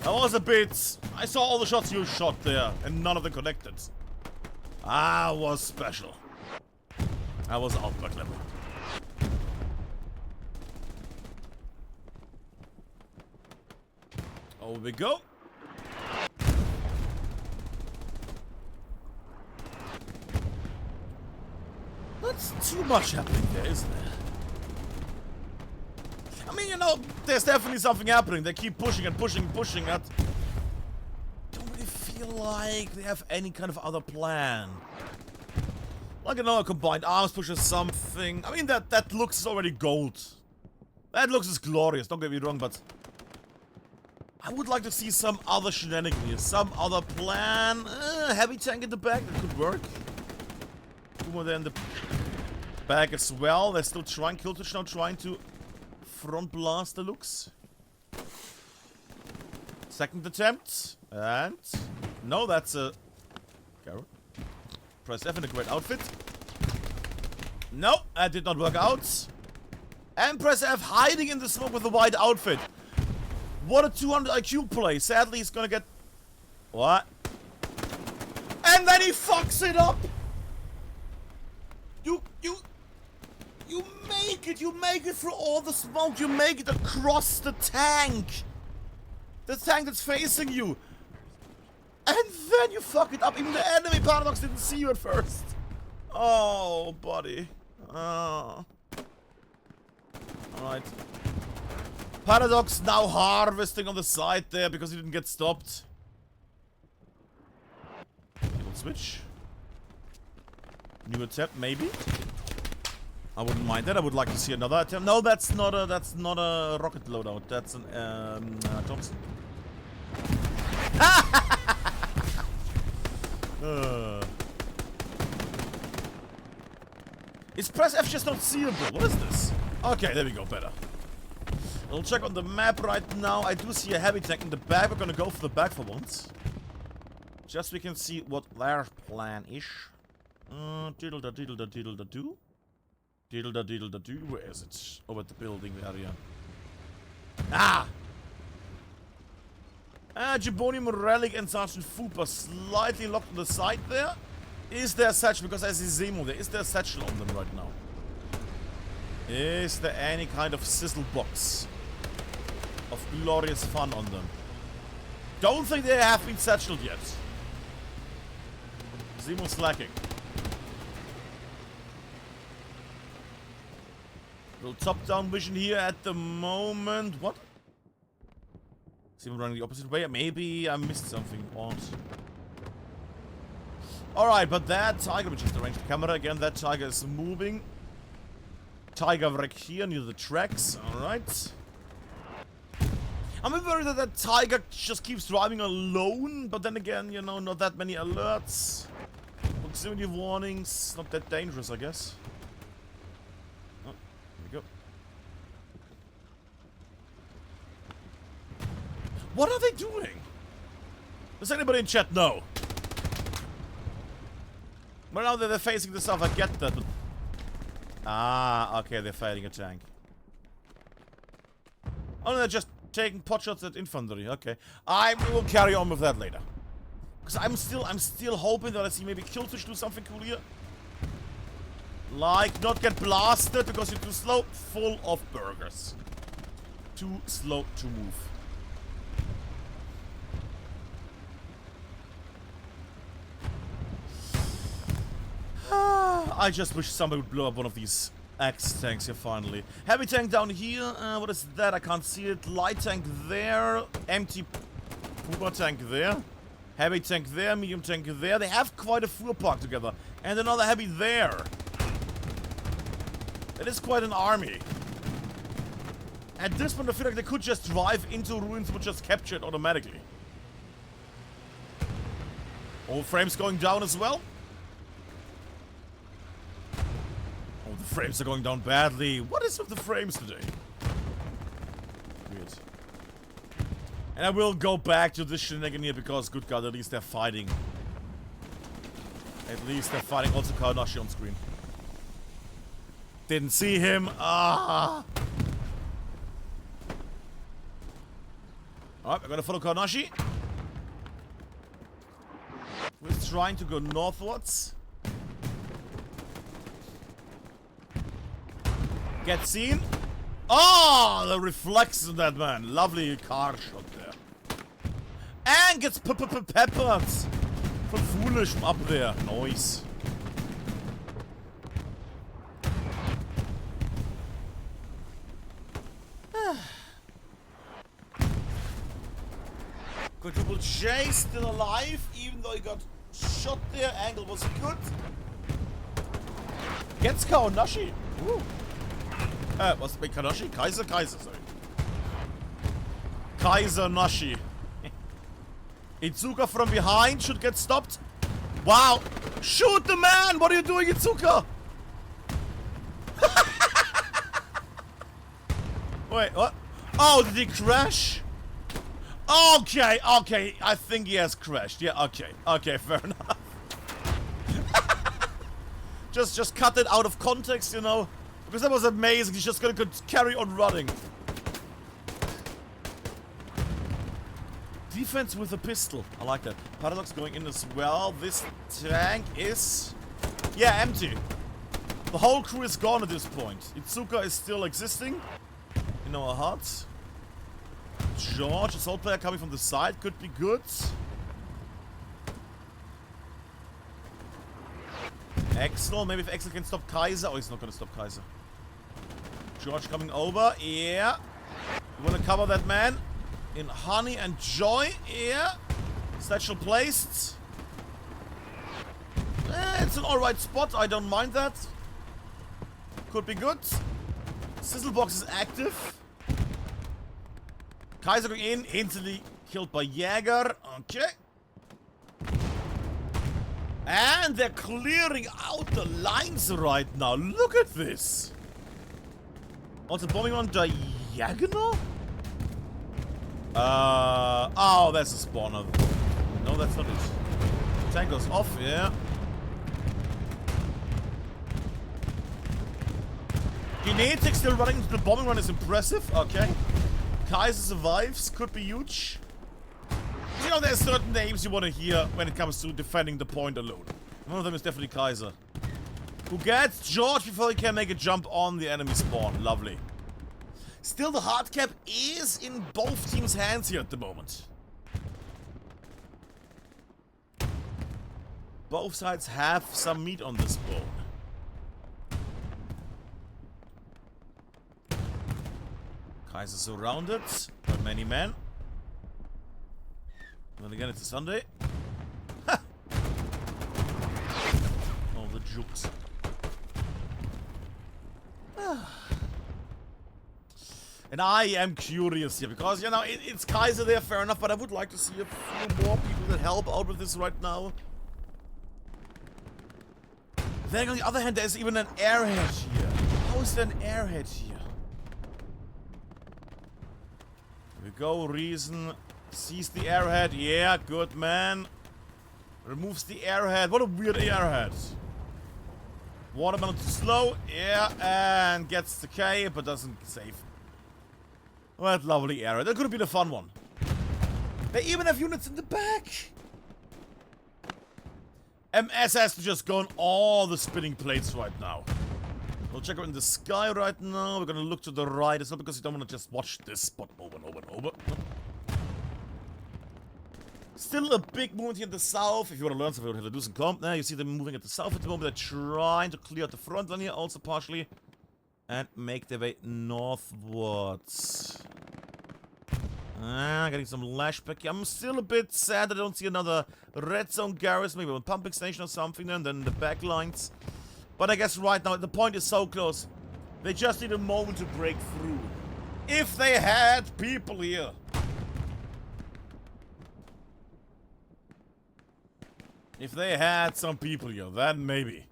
That was a bit... I saw all the shots you shot there, and none of them connected. Ah, was special. I was outback level. Over we go. That's too much happening there, isn't there? I mean, you know, there's definitely something happening. They keep pushing and pushing and pushing. I don't really feel like they have any kind of other plan. Like another combined arms push or something. I mean, that looks already gold. That looks is glorious, don't get me wrong, but... I would like to see some other shenanigans here. Some other plan. Heavy tank in the back, that could work. Two more there in the back as well. They're still trying, Killtouch now trying to front blast the looks. Second attempt. And... No, that's a... Carol. Press F in a great outfit. No, that did not work out. And press F hiding in the smoke with a white outfit. What a 200 IQ play. Sadly, he's gonna get... What? And then he fucks it up! You make it! You make it through all the smoke! You make it across the tank! The tank that's facing you! And then you fuck it up! Even the enemy Paradox didn't see you at first! Oh, buddy. Oh. Alright. Paradox now harvesting on the side there because he didn't get stopped. Switch. New attempt, maybe. I wouldn't mind that. I would like to see another attempt. No, that's not a rocket loadout. That's an Thompson. Is press F just not seeable? What is this? Okay, there we go. Better. I'll check on the map right now. I do see a heavy tank in the back. We're gonna go for the back for once. Just so we can see what their plan is. Diddle da diddle da diddle da do. Diddle da diddle da do. Where is it? Over at the building area. Ah! Jibonium Relic and Sergeant Fupa slightly locked on the side there. Is there a satchel? Because I see Zemo there. Is there a satchel on them right now? Is there any kind of sizzle box of glorious fun on them? Don't think they have been satcheled yet. Zemo slacking. Little top-down vision here at the moment. What? Zemo running the opposite way. Maybe I missed something odd. Alright, but that tiger, which is the ranged camera again, that tiger is moving. Tiger wreck here near the tracks. Alright. I'm a bit worried that that tiger just keeps driving alone, but then again, you know, not that many alerts. Proximity warnings, not that dangerous, I guess. Oh, here we go. What are they doing? Does anybody in chat know? Well, now that they're facing the south, I get that, but... Ah, okay, they're fighting a tank. Oh, no, they're just taking potshots at infantry, okay. I will carry on with that later. Because I'm still hoping that I see maybe Killtouch do something cool here. Like, not get blasted because you're too slow. Full of burgers. Too slow to move. I just wish somebody would blow up one of these X tanks here finally. Heavy tank down here. What is that? I can't see it. Light tank there. Empty Puma tank there. Heavy tank there. Medium tank there. They have quite a fuel park together. And another heavy there. It is quite an army. At this point I feel like they could just drive into ruins which just capture it automatically. All frames going down as well. Oh, the frames are going down badly. What is with the frames today? Weird. And I will go back to this shenanigan here because, good God, at least they're fighting. At least they're fighting also Kawanashi on screen. Didn't see him. Ah! Alright, we're gonna follow Kawanashi. We're trying to go northwards. Get seen. Oh, the reflex of that man. Lovely car shot there. And gets peppered. From foolish from up there. Nice. Quadruple J still alive, even though he got shot there. Angle was good. Gets Kawanashi. Woo. What's the big Kawanashi? Kaiser, sorry. Kaiser Nashi. Itsuka from behind should get stopped. Wow. Shoot the man! What are you doing, Itsuka? Wait, what? Oh, did he crash? Okay, okay. I think he has crashed. Yeah, okay. Okay, fair enough. just cut it out of context, you know? Because that was amazing. He's just gonna carry on running. Defense with a pistol. I like that. Paradox going in as well. This tank is... yeah, empty. The whole crew is gone at this point. Itsuka is still existing in our hearts. George, a soul player coming from the side, could be good. Axel, maybe if Axel can stop Kaiser. Oh, he's not gonna stop Kaiser. George coming over, yeah. We wanna cover that man. In Honey and Joy, yeah. Satchel placed. It's an alright spot, I don't mind that. Could be good. Sizzle box is active. Kaiser going in, instantly killed by Jäger. Okay. And they're clearing out the lines right now. Look at this. Also bombing on Diagonal? Oh, that's a spawner. No, that's not it. Tank goes off, yeah. Genetic still running into the bombing run is impressive. Okay. Kaiser survives. Could be huge. You know, there's certain names you want to hear when it comes to defending the point alone. One of them is definitely Kaiser. Who gets George before he can make a jump on the enemy spawn. Lovely. Still, the hard cap is in both teams' hands here at the moment. Both sides have some meat on this bone. Kaiser surrounded by many men. Then again, it's a Sunday. Ha! All the jokes. And I am curious here, because, you know, it's Kaiser there, fair enough, but I would like to see a few more people that help out with this right now. Then on the other hand, there's even an airhead here. How is there an airhead here? Here we go, Reason sees the airhead. Yeah, good man. Removes the airhead. What a weird airhead. Watermelon too slow. Yeah, and gets the K, but doesn't save. What a lovely airhead. That could have been a fun one. They even have units in the back. MS has to just go on all the spinning plates right now. We'll check out in the sky right now. We're gonna look to the right. It's not because you don't want to just watch this spot over and over and over. Still a big movement here in the south. If you want to learn something about how to do some comp, you see them moving at the south at the moment. They're trying to clear out the front line here also partially. And make their way northwards. Getting some lashback here. I'm still a bit sad that I don't see another red zone garrison. Maybe a pumping station or something, and then the back lines. But I guess right now, the point is so close. They just need a moment to break through. If they had people here. If they had some people here, then maybe.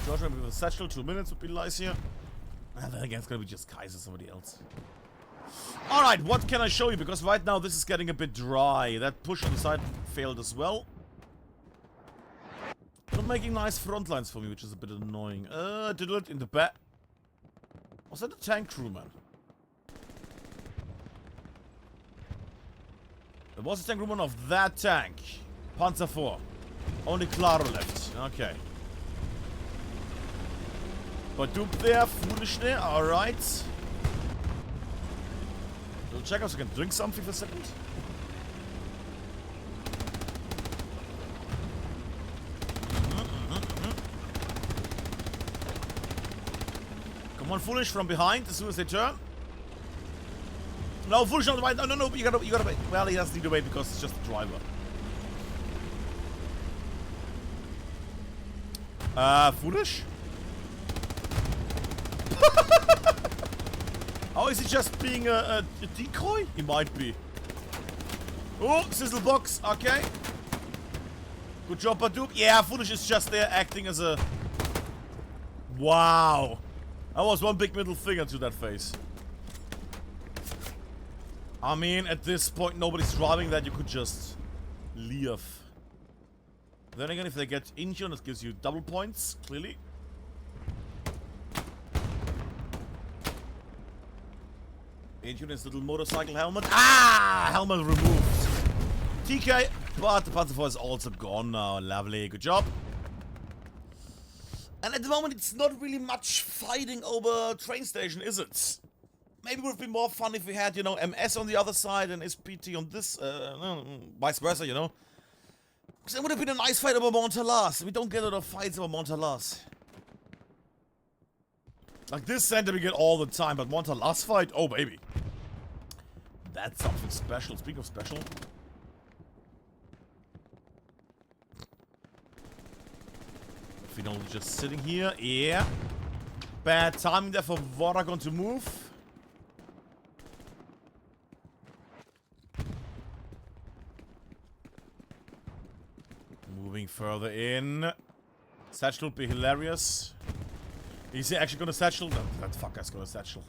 George maybe with a satchel, 2 minutes would be nice here. And then again, it's gonna be just Kaiser, somebody else. Alright, what can I show you? Because right now this is getting a bit dry. That push on the side failed as well. Not making nice front lines for me, which is a bit annoying. Did it in the back. Was that a tank crewman? There was a tank crewman of that tank. Panzer 4. Only Claro left. Okay. But Dupe there, foolish there, alright. We'll check if we can drink something for a second. Come on, foolish from behind as soon as they turn. No, foolish on the right. No, you gotta wait. Well, he doesn't need to wait because it's just a driver. Foolish? Oh, is he just being a decoy? He might be. Oh, sizzle box. Okay. Good job, Badoop. Yeah, Foolish is just there acting as a... Wow. That was one big middle finger to that face. I mean, at this point, nobody's driving that. You could just leave. Then again, if they get in here, that gives you double points, clearly. Into his little motorcycle helmet. Ah! Helmet removed. TK, but the Panzer IV is also gone now. Lovely, good job. And at the moment, it's not really much fighting over train station, is it? Maybe it would be more fun if we had, you know, MS on the other side and SPT on this, vice versa, you know. Because it would have been a nice fight over Montalas. We don't get a lot of fights over Montalas. Like this center we get all the time, but Montalas fight? Oh, baby. That's something special. Speaking of special. Finally just sitting here. Yeah. Bad timing there for Voragon to move. Moving further in. Satchel would be hilarious. Is he actually gonna satchel? No, that fucker's gonna satchel.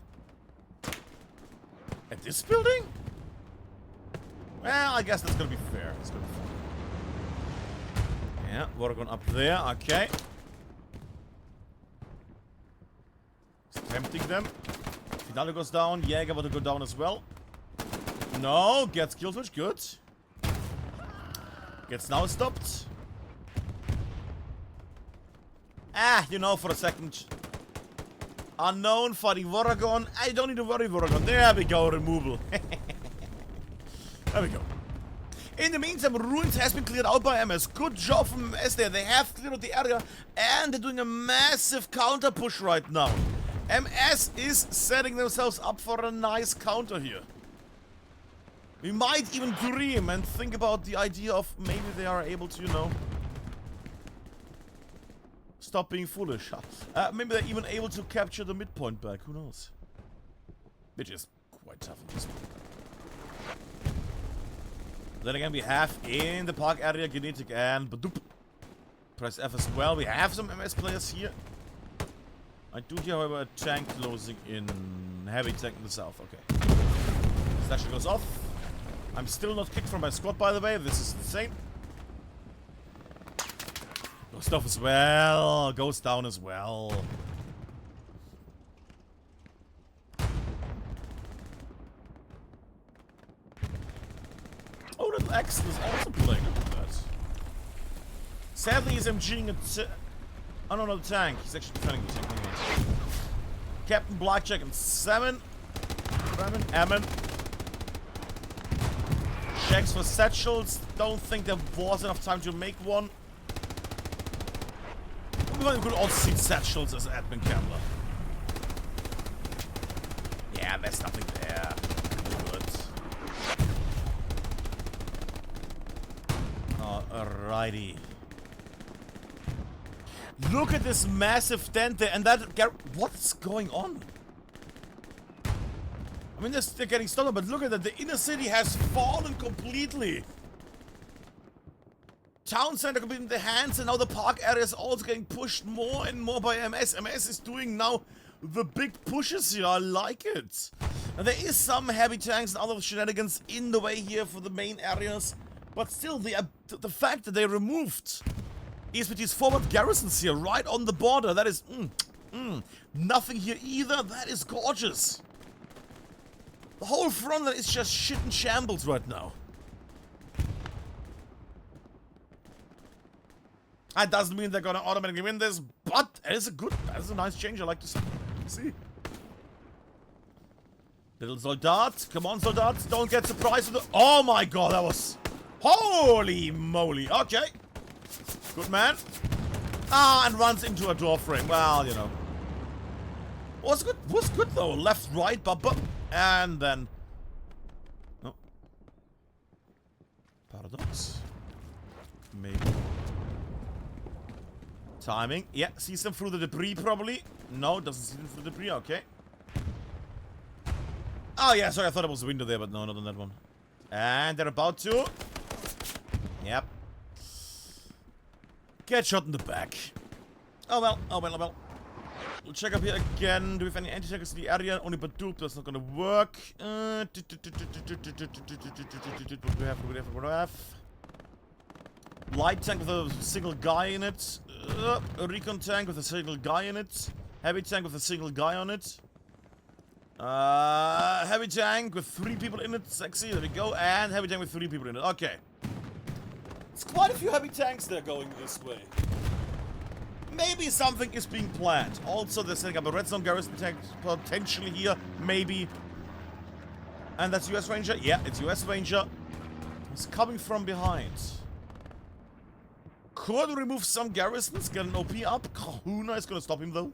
At this building? Well, I guess that's gonna be fair. It's gonna be fair. Yeah, Voragon up there. Okay. It's tempting them. Finale goes down. Jäger will go down as well. No, gets kill switch. Good. Gets now stopped. Ah, you know, for a second. Unknown fighting Voragon. I don't need to worry, Voragon. There we go, removal. There we go. In the meantime, Ruins has been cleared out by MS. Good job from MS there. They have cleared out the area and they're doing a massive counter push right now. MS is setting themselves up for a nice counter here. We might even dream and think about the idea of maybe they are able to, you know, stop being foolish. Maybe they're even able to capture the midpoint back. Who knows? Which is quite tough at this point. Then again, we have in the park area Genetic and Badoop. Press F as well. We have some MS players here. I do hear, however, a tank closing in. Heavy tank in the south. Okay. Slasher goes off. I'm still not kicked from my squad, by the way. This is insane. Goes off as well. Goes down as well. Oh, that Axel is also playing. Look at that. Sadly, he's MGing a oh, no, the tank. He's actually defending the tank. Captain Blackjack and Salmon. Ammon. Checks for satchels. Don't think there was enough time to make one. We could also see satchels as admin camera. Yeah, there's nothing there. Good. Alrighty. Look at this massive dent there, and that... What's going on? I mean, they're getting stolen, but look at that. The inner city has fallen completely. Town center completely in the hands, and now the park area is also getting pushed more and more by MS. MS is doing now the big pushes here. I like it. Now, there is some heavy tanks and other shenanigans in the way here for the main areas, but still, the fact that they removed ESPT's forward garrisons here, right on the border, that is, nothing here either, that is gorgeous. The whole front line is just shit in shambles right now. That doesn't mean they're gonna automatically win this, but it's a nice change I like to see. Little Soldat, come on Soldat, don't get surprised with the— oh my god, that was— holy moly, okay. Good man. Ah, and runs into a door frame, well, you know. Was good though, left, right, bump, and then— no. Paradox. Maybe. Timing. Yeah, sees them through the debris probably. No, doesn't see them through the debris. Okay. Oh, yeah, sorry. I thought it was a window there, but no, not on that one. And they're about to— yep. Get shot in the back. Oh, well. Oh, well. Oh, well. We'll check up here again. Do we have any anti-tankers in the area? Only Badoop. That's not gonna work. What do we have? Light tank with a single guy in it. A recon tank with a single guy in it. Heavy tank with a single guy on it. Heavy tank with 3 people in it. Sexy, there we go. And heavy tank with 3 people in it. Okay. It's quite a few heavy tanks there going this way. Maybe something is being planned. Also, they're setting up a red zone garrison tank potentially here. Maybe. And that's US Ranger? Yeah, it's US Ranger. It's coming from behind. Could remove some garrisons, get an OP up. Kahuna is gonna stop him though.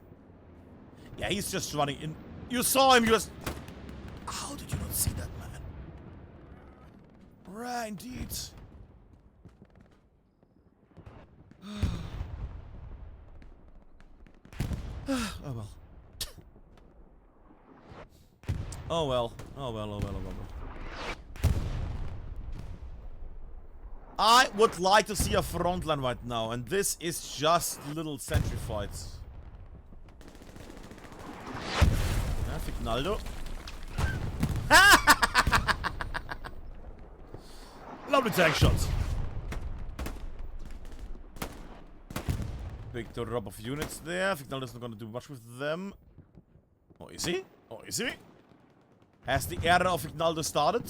Yeah, he's just running in. You saw him, how did you not see that, man? Right, indeed. Oh well. Oh well. Oh well, oh well, oh well. I would like to see a front line right now, and this is just little sentry fights. Yeah, Fignaldo. Lovely tank shots. Big drop of units there. Fignaldo's not gonna do much with them. Oh, is he? Oh, is he? Has the era of Fignaldo started?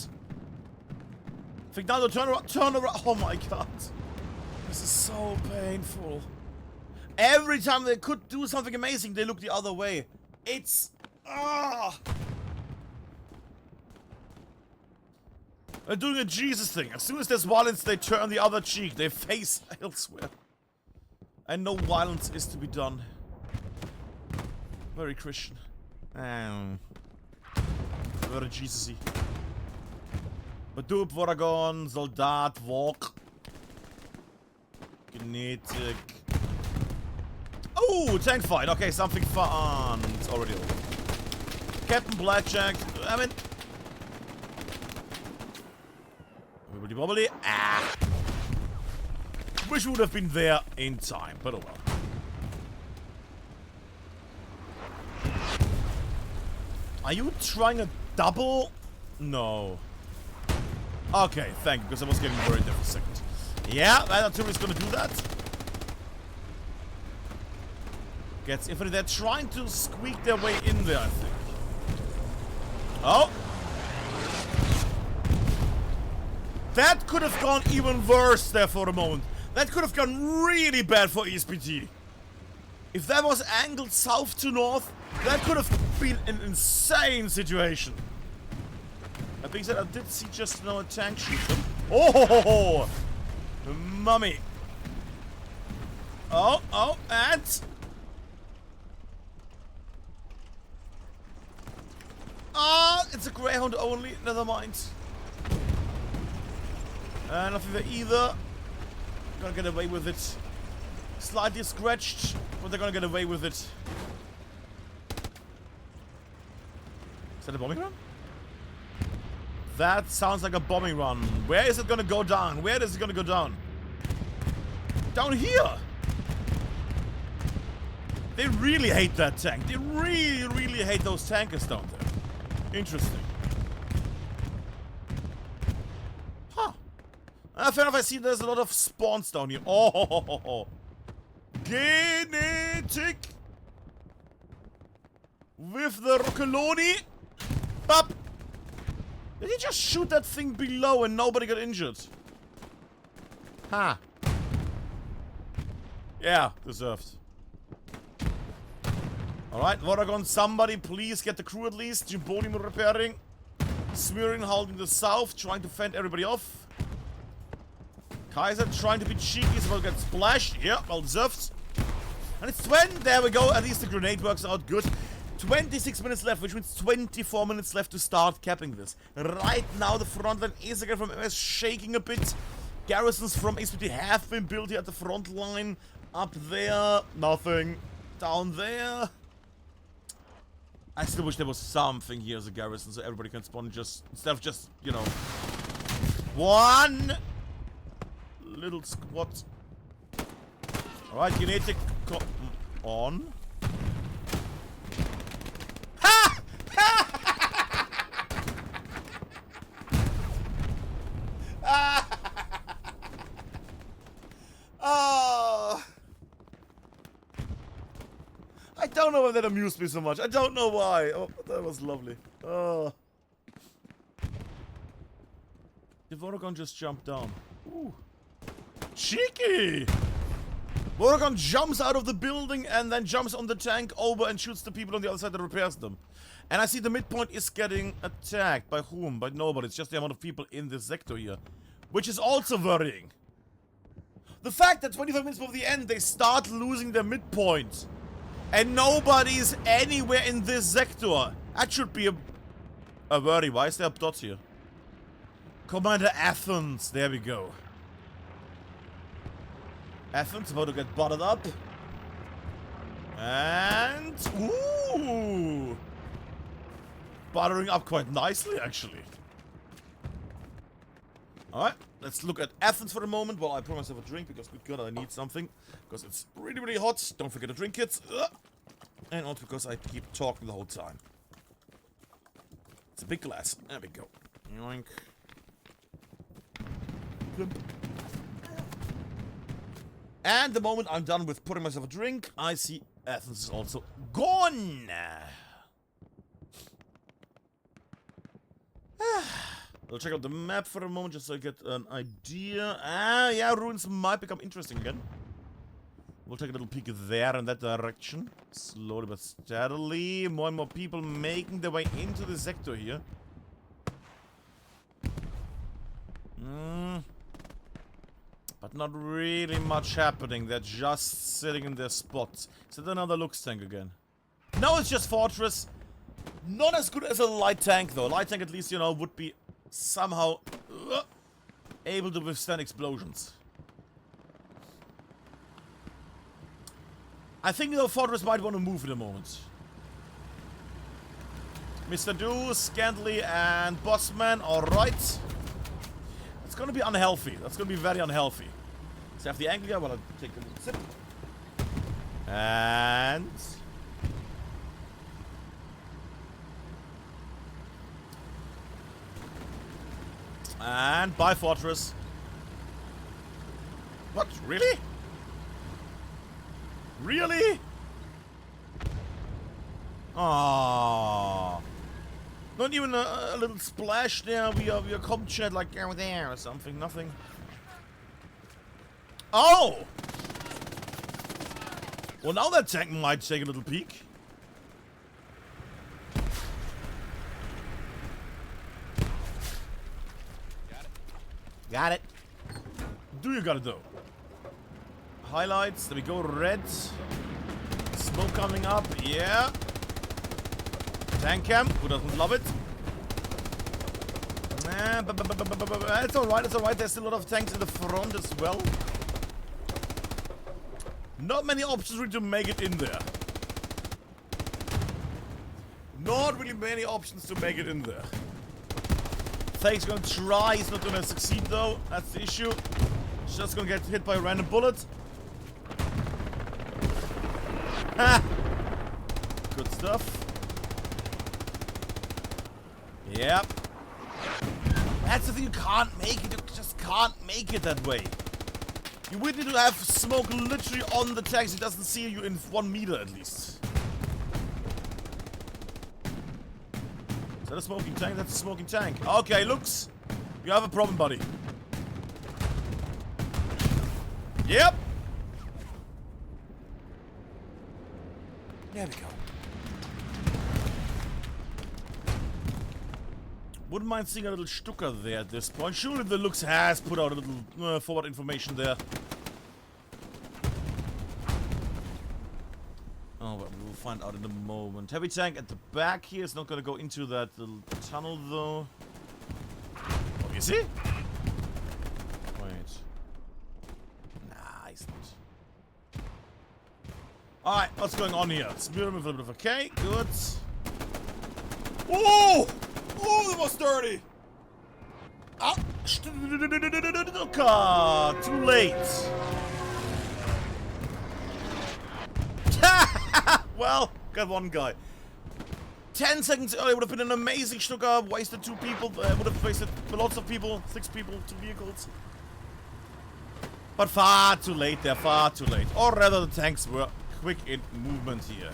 Fignaldo, turn around. Oh my god. This is so painful. Every time they could do something amazing, they look the other way. It's... ah. They're doing a Jesus thing. As soon as there's violence, they turn the other cheek. They face elsewhere. And no violence is to be done. Very Christian. Very Jesus-y. Badoop, Voragon, Soldat, Walk. Genetic. Oh, tank fight. Okay, something fun. It's already over. Captain Blackjack. I mean... wibbly wobbly. Ah. Wish we would have been there in time, but oh well. Are you trying a double? No. Okay, thank you, because I was getting worried there for a second. Yeah, that artillery is gonna do that. Gets infantry. They're trying to squeak their way in there, I think. Oh! That could have gone even worse there for a moment. That could have gone really bad for ESPT. If that was angled south to north, that could have been an insane situation. That being said, I did see just now a tank shoot them. Oh, mummy. Oh, and... ah, it's a Greyhound only. Never mind. Nothing there either. Gonna get away with it. Slightly scratched, but they're gonna get away with it. Is that a bombing run? That sounds like a bombing run. Where is it gonna go down? Where is it gonna go down? Down here! They really hate that tank. They really, really hate those tankers down there. Interesting. Huh. Fair enough, I see there's a lot of spawns down here. Oh, genetic. With the Roccoloni. Bop. Did he just shoot that thing below and nobody got injured? Huh. Yeah, deserved. Alright, Voragon, somebody please get the crew at least. Jibonim repairing. Smearing holding the south, trying to fend everybody off. Kaiser trying to be cheeky so we'll get splashed. Yeah, well deserved. And it's 20. There we go. At least the grenade works out good. 26 minutes left, which means 24 minutes left to start capping this. Right now, the front line is again from MS shaking a bit. Garrisons from ESPT have been built here at the front line. Up there, nothing. Down there. I still wish there was something here as a garrison so everybody can spawn just, instead of just, you know, one little squad. Alright, kinetic on. Ha! Oh. I don't know why that amused me so much. I don't know why. Oh, that was lovely. Oh. Did Voragon just jump down? Ooh. Cheeky! Voragon jumps out of the building and then jumps on the tank over and shoots the people on the other side that repairs them. And I see the midpoint is getting attacked. By whom? By nobody. It's just the amount of people in this sector here. Which is also worrying. The fact that 25 minutes before the end they start losing their midpoint. And nobody's anywhere in this sector. That should be a worry. Why is there a dot here? Commander Athens. There we go. Athens about to get bottled up. And... ooh! Buttering up quite nicely, actually. Alright, let's look at Athens for a moment while I pour myself a drink, because good god, I need something. Because it's really, really hot. Don't forget to drink it. And also because I keep talking the whole time. It's a big glass. There we go. Yoink. Plump. And the moment I'm done with pouring myself a drink, I see Athens is also gone. I'll check out the map for a moment just so I get an idea. Ah, yeah, ruins might become interesting again. We'll take a little peek there in that direction. Slowly but steadily. More and more people making their way into the sector here. But not really much happening. They're just sitting in their spots. Is it another Lux tank again? No, it's just Fortress. Not as good as a light tank, though. Light tank, at least, you know, would be somehow able to withstand explosions. I think, though, Fortress might want to move in a moment. Mr. Do, Scantly, and Bossman, alright. It's gonna be unhealthy. That's gonna be very unhealthy. Let's have the angle here while I take a little sip. And... and bye, Fortress. What? Really? Really? Aww. Not even a little splash there. We are comp chat like over there or something. Nothing. Oh! Well, now that tank might take a little peek. Got it. Do you got it though? Highlights. There we go. Red. Smoke coming up. Yeah. Tank camp. Who doesn't love it? It's alright. It's alright. There's still a lot of tanks in the front as well. Not many options really to make it in there. Not really many options to make it in there. Thake's gonna try, he's not gonna succeed though. That's the issue. He's just gonna get hit by a random bullet. Ha! Good stuff. Yep. That's the thing, you can't make it. You just can't make it that way. You would need to have smoke literally on the tank so it doesn't see you in 1 meter at least. Is that a smoking tank? That's a smoking tank. Okay, Lux. You have a problem, buddy. Yep. There we go. Wouldn't mind seeing a little Stucker there at this point. Surely the Lux has put out a little forward information there. Oh, well, we'll find out in a moment. Heavy tank at the back here is not going to go into that little tunnel, though. Oh, you see? Wait. Nah, he's not. Alright, what's going on here? Spear him with a little bit of a K. Good. Oh! Oh, that was dirty! Ah! Too late. Well, got one guy. 10 seconds earlier would have been an amazing Stucker. Wasted 2 people. Would have wasted lots of people. 6 people, 2 vehicles. But far too late there, far too late. Or rather, the tanks were quick in movement here.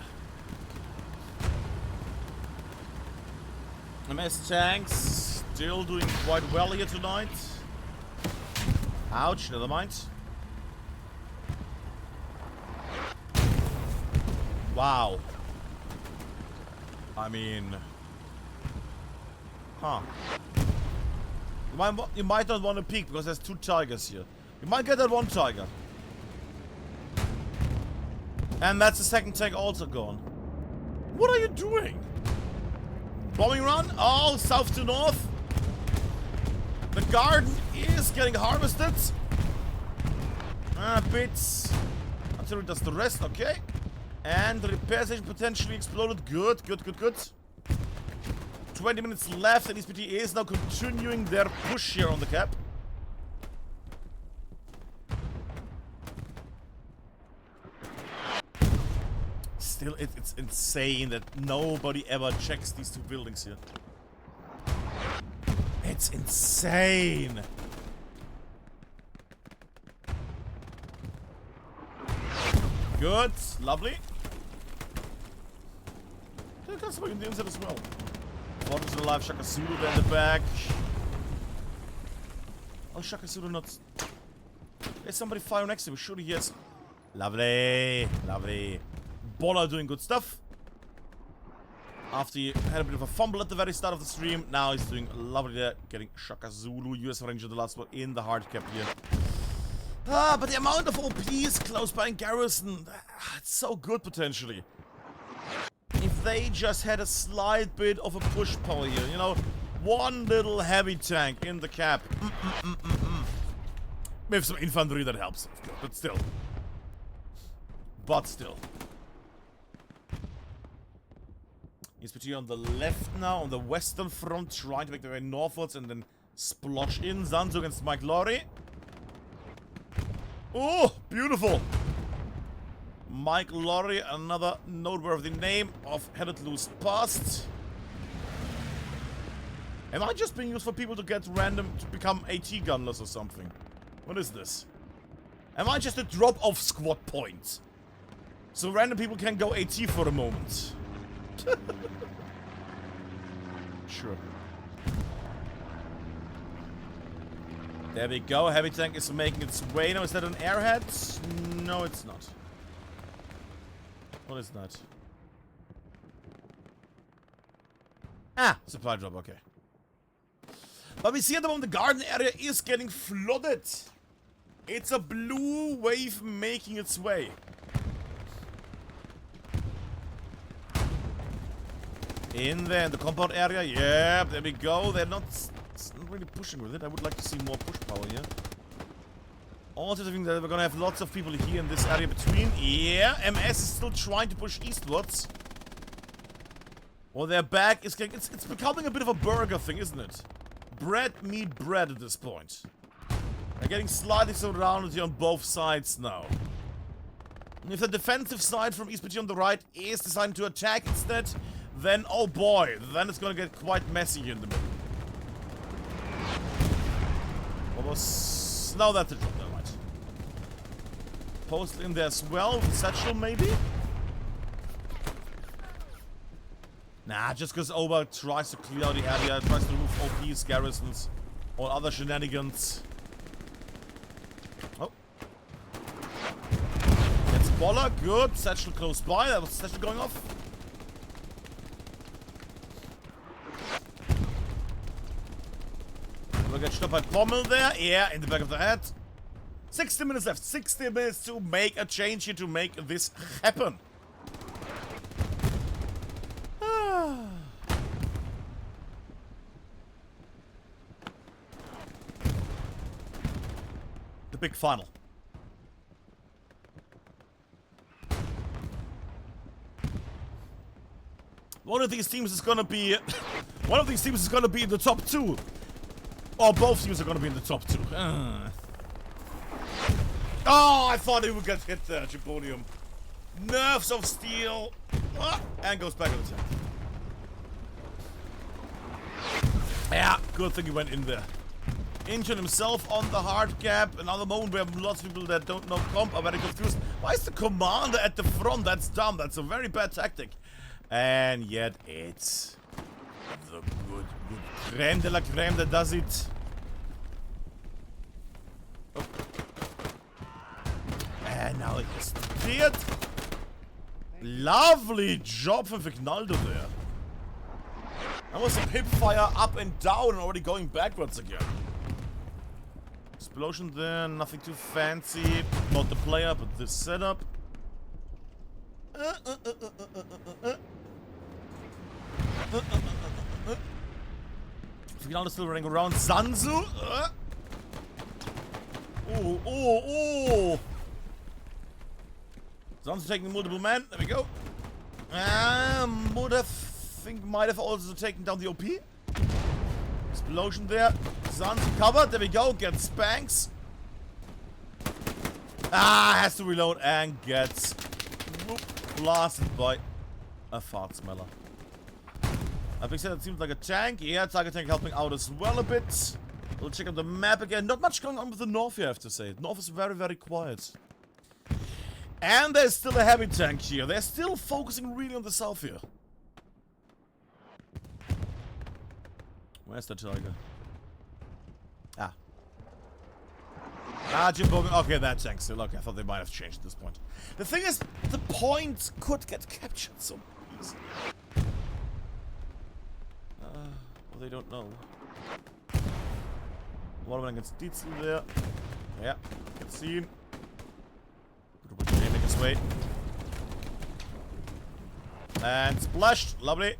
MS tanks still doing quite well here tonight. Ouch, never mind. Wow. I mean... Huh. You might not want to peek because there's 2 tigers here. You might get that 1 tiger. And that's the second tank also gone. What are you doing? Bombing run? Oh, south to north. The garden is getting harvested. Bits. Until it does the rest, okay. And the repair station potentially exploded. Good, good, good, good. 20 minutes left, and ESPT is now continuing their push here on the cap. Still, it's insane that nobody ever checks these 2 buildings here. It's insane. Good, lovely. Yeah, that's working the inside as well. Bottom's alive, Shaka Zulu there in the back. Oh, Shaka Zulu not. There's somebody fire next to him. Surely he has. Lovely, lovely. Boller doing good stuff. After he had a bit of a fumble at the very start of the stream, now he's doing lovely there, getting Shaka Zulu, US Ranger, the last one in the hard cap here. But the amount of OPs close by in Garrison, it's so good potentially. If they just had a slight bit of a push power here, you know, 1 little heavy tank in the cap. With some infantry that helps, of course, but still. But still. ESPT on the left now, on the western front, trying to make their way northwards and then splotch in. Zanzu against Mike Laurie. Oh, beautiful. Mike Laurie, another noteworthy name of Headed Loose Past. Am I just being used for people to get random, to become AT gunners or something? What is this? Am I just a drop-off squad point? So random people can go AT for a moment. Sure. There we go. Heavy tank is making its way now. Is that an airhead? No, it's not. What is that? Ah, supply drop. Okay. But we see at the moment the garden area is getting flooded. It's a blue wave making its way. In there, in the compound area. Yeah, there we go. They're not really pushing with it. I would like to see more push power here. Also, I think that we're gonna have lots of people here in this area between. Yeah, MS is still trying to push eastwards. Well, their back is getting... It's becoming a bit of a burger thing, isn't it? Bread, meat, bread at this point. They're getting slightly surrounded here on both sides now. And if the defensive side from ESPT on the right is deciding to attack instead, then, oh boy, then it's gonna get quite messy here in the middle. Almost. No, that's a drop, never mind. Post in there as well, with satchel maybe? Nah, just because Oba tries to clear out the area, tries to remove OPs, garrisons, or other shenanigans. Oh. That's Boller, good. Satchel close by, that was Satchel going off. We'll get shot by Pommel there, yeah, in the back of the head. 60 minutes left, 60 minutes to make a change here, to make this happen. Big final. One of these teams is gonna be one of these teams is gonna be in the top 2. Or both teams are gonna be in the top 2. Oh, I thought he would get hit there, Chibonium. Nerves of steel. And goes back on the tank. Yeah, good thing he went in there. Injured himself on the hard cap. Another moment where lots of people that don't know comp are very confused. Why is the commander at the front? That's dumb. That's a very bad tactic. And yet it's the good creme de la creme that does it. Oh. And now it is cleared. Lovely job from Vignaldo there. That was some hip fire up and down and already going backwards again. Explosion there, nothing too fancy. Not the player, but this setup. Vignaldo still running around. Zanzu. Oh. Zanzu taking multiple men. There we go. Might have also taken down the OP. Explosion there. Zanzu covered. There we go. Gets Spanks. Has to reload and gets blasted by a fart smeller. I think that seems like a tank. Yeah, target tank helping out as well a bit. We'll check out the map again. Not much going on with the north here, I have to say. The north is very, very quiet. And there's still a heavy tank here. They're still focusing really on the south here. Where's the tiger? Jimbo. Okay, that tank still. Okay, I thought they might have changed at this point. The thing is, the point could get captured so easily. Well, they don't know. Waterman against Dietzel there. Yeah, gets seen. Good way to make his way. And splashed. Lovely.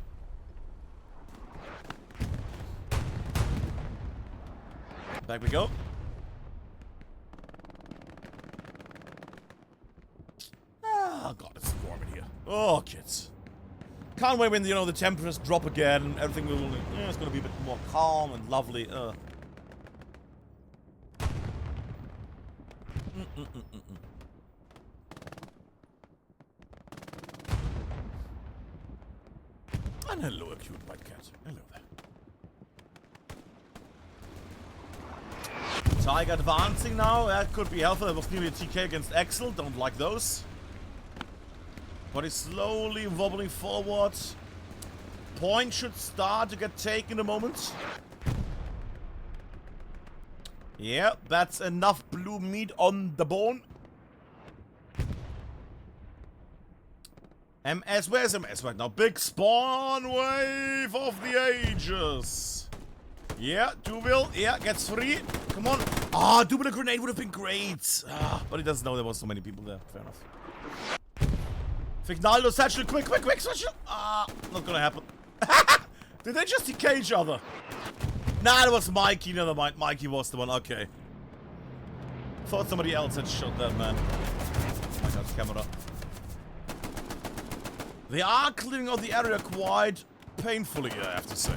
Back we go. Oh god, it's warm in here. Oh, kids. Can't wait when, you know, the temperatures drop again and everything will, it's gonna be a bit more calm and lovely. And hello, a cute white cat. Hello there. Tiger advancing now. That could be helpful. That was nearly a TK against Axel. Don't like those. But he's slowly wobbling forward. Point should start to get taken in a moment. Yeah, that's enough blue meat on the bone. MS, where's MS right now? Big spawn wave of the ages. Yeah, Duvel, yeah, gets free. Come on. Duvel with a grenade would have been great. But he doesn't know there was so many people there. Fair enough. Vignaldo, satchel, quick, satchel. Not gonna happen. Did they just decay each other? Nah, it was Mikey, never mind. Mikey was the one, okay. Thought somebody else had shot that man. Oh my god, camera. They are clearing out the area quite painfully, I have to say.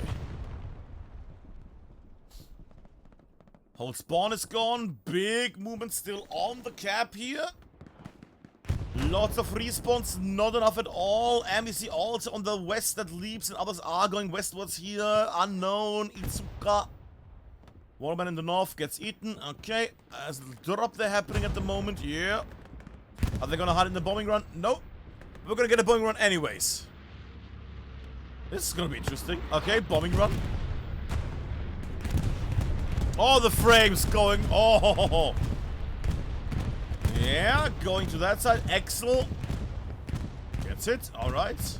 Whole spawn is gone. Big movement still on the cap here. Lots of respawns, not enough at all. And we see also on the west that leaps and others are going westwards here. Unknown, Itsuka. One man in the north gets eaten. Okay, there's a drop there happening at the moment. Yeah. Are they gonna hide in the bombing run? No. We're gonna get a bombing run anyways. This is gonna be interesting. Okay, bombing run. Oh, the frames going. Oh. Yeah, going to that side. Axel gets it. Alright.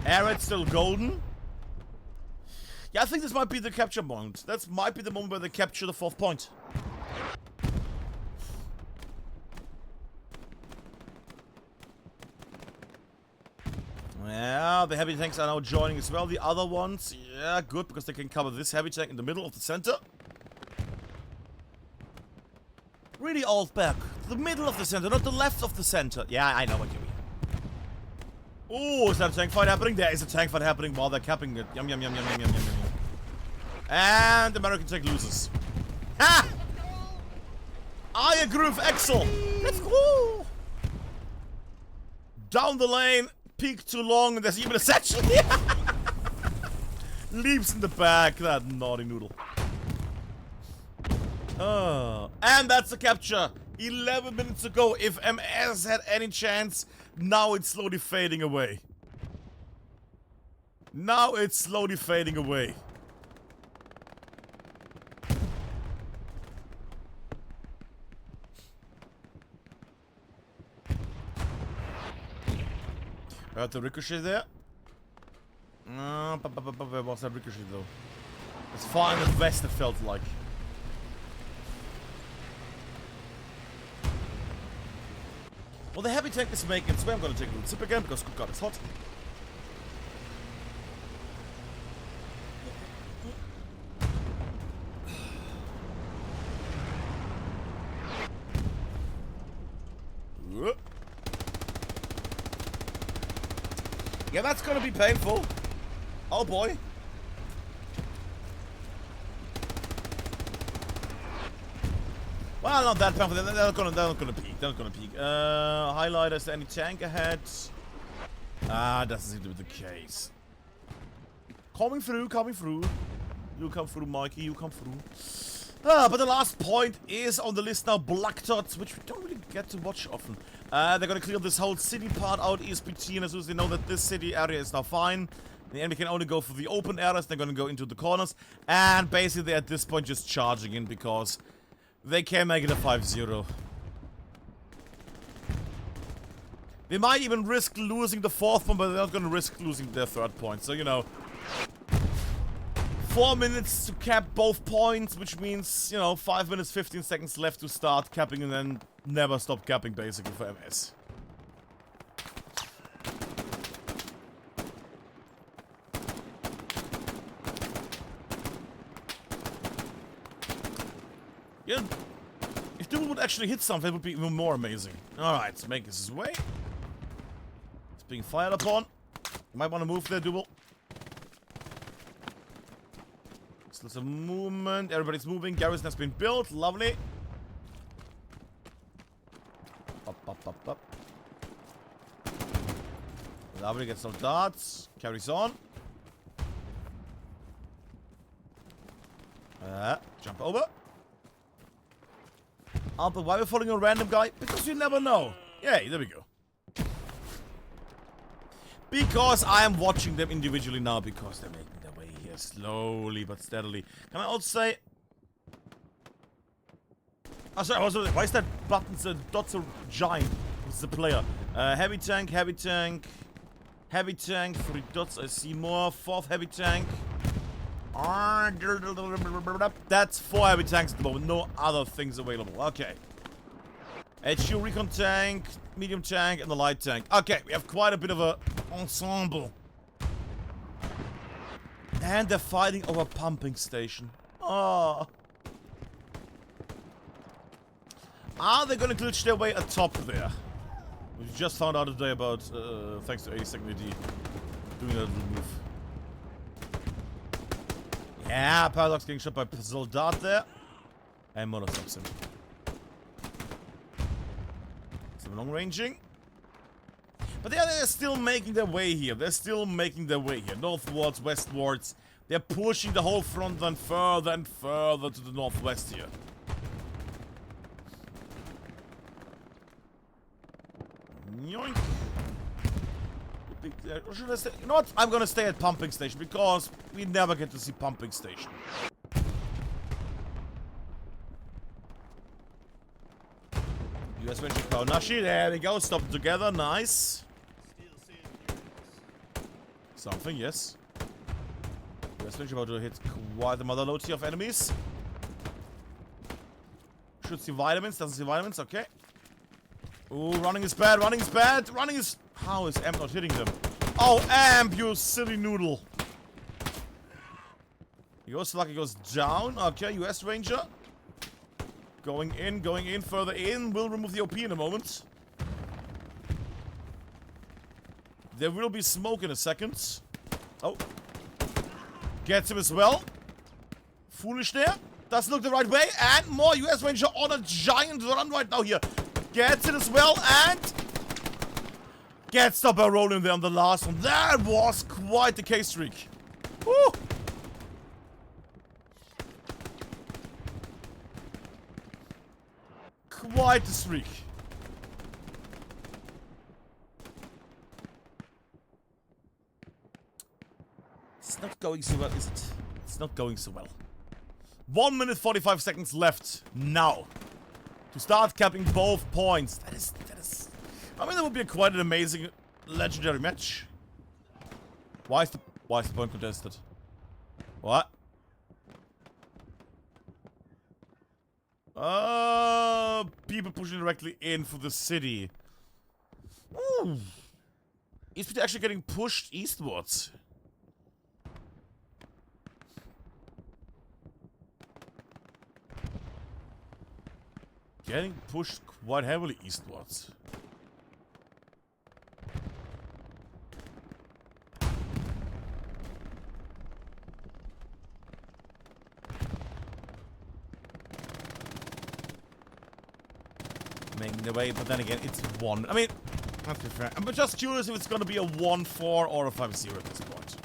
Arid still golden. Yeah, I think this might be the capture moment. That might be the moment where they capture the 4th point. Yeah, the heavy tanks are now joining as well. The other ones, yeah, good, because they can cover this heavy tank in the middle of the center. Really old back. The middle of the center, not the left of the center. Yeah, I know what you mean. Oh, is that a tank fight happening? There is a tank fight happening while they're capping it. Yum, yum, yum, yum, yum, yum, yum, yum. And the American tank loses. Ha! I agree with Axel. Let's go. Down the lane. Peek too long. There's even a satchel. Leaps in the back. That naughty noodle. And that's the capture. 11 minutes ago. If MS had any chance, now it's slowly fading away. Now it's slowly fading away. Heard the ricochet there. Where was that ricochet though? It's far in the west, it felt like. Well, the heavy tank is making its way. I'm gonna take a little sip again because good god, it's hot. Yeah, that's gonna be painful. Oh boy. Well, not that painful. They're not gonna peek. They're not gonna peek. Highlighters, any tank ahead? Doesn't seem to be the case. Coming through, coming through. You come through, Mikey. You come through. But the last point is on the list now, Black Dots, which we don't really get to watch often. They're gonna clear this whole city part out, ESPT, and as soon as they know that this city area is now fine, the enemy can only go for the open areas, they're gonna go into the corners, and basically they're at this point just charging in because they can make it a 5-0. They might even risk losing the 4th one, but they're not gonna risk losing their 3rd point, so you know. 4 minutes to cap both points, which means, you know, 5 minutes, 15 seconds left to start capping and then never stop capping, basically, for MS. Yeah, if Duel would actually hit something, it would be even more amazing. Alright, so make his way. It's being fired upon. You might want to move there, Duel. There's a movement. Everybody's moving. Garrison has been built. Lovely. Up, up, up, up. Lovely. Gets some darts. Carries on. Jump over. But why are we following a random guy? Because you never know. Yay, there we go. Because I am watching them individually now because they're making their way here slowly but steadily. Can I also say... Oh, sorry, why is that button, the dots so giant? It's the player. Heavy tank, heavy tank. Heavy tank, 3 dots, I see more. 4th heavy tank. That's 4 heavy tanks at the moment, no other things available. Okay. HQ recon tank, medium tank, and the light tank. Okay, we have quite a bit of a ensemble. And they're fighting over a pumping station. Oh. Are they gonna glitch their way atop there? We just found out today about, thanks to A2nd AD, doing that little move. Yeah, Paradox getting shot by Soldat there. And Mono stops him. So long ranging. But they're still making their way here. They're still making their way here. Northwards, westwards. They're pushing the whole front line further and further to the northwest here. Yoink. Should I stay? You know what? I'm gonna stay at pumping station because we never get to see pumping station. US Venture Kaunashi, there we go, stop together, nice. Something, yes. US Venture about to hit quite a mother load here of enemies. Should see vitamins, doesn't see vitamins, okay. Ooh, running is bad, running is bad, running is... How is Amp not hitting them? Oh, Amp, you silly noodle. He goes lucky, goes down, okay, US Ranger. Going in, further in. We'll remove the OP in a moment. There will be smoke in a second. Oh. Gets him as well. Foolish there. Doesn't look the right way. And more US Ranger on a giant run right now here. Gets it as well and... Gets the barrel in there on the last one. That was quite the K-streak. Woo! Quite the streak. It's not going so well, is it? It's not going so well. 1 minute 45 seconds left now to start capping both points. That is. I mean, that would be quite an amazing, legendary match. Why is the point contested? What? People pushing directly in for the city. Ooh. ESPT actually getting pushed eastwards. Getting pushed quite heavily eastwards. Making the way, but then again, it's 1. I mean, that's fair. I'm just curious if it's gonna be a 1-4 or a 5-0 at this point.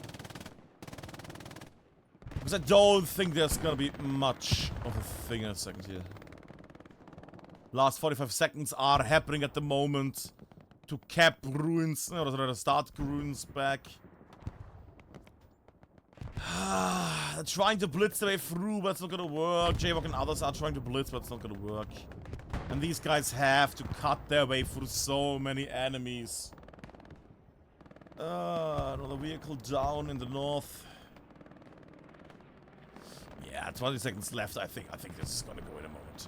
Because I don't think there's gonna be much of a thing in a second here. Last 45 seconds are happening at the moment to cap ruins, or rather start ruins back. They're trying to blitz their way through, but it's not gonna work. J-Rock and others are trying to blitz, but it's not gonna work. And these guys have to cut their way through so many enemies. Another vehicle down in the north. Yeah, 20 seconds left. I think this is gonna go in a moment.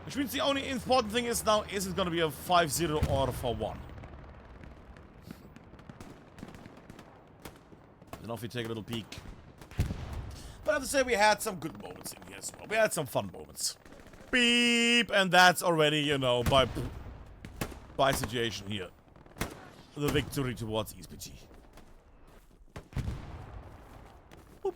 Which means the only important thing is now, is it gonna be a 5-0 or a 4-1? And if we take a little peek. But I have to say, we had some good moments in here as well. We had some fun moments. Beep! And that's already, you know, by situation here. The victory towards ESPT. Boop.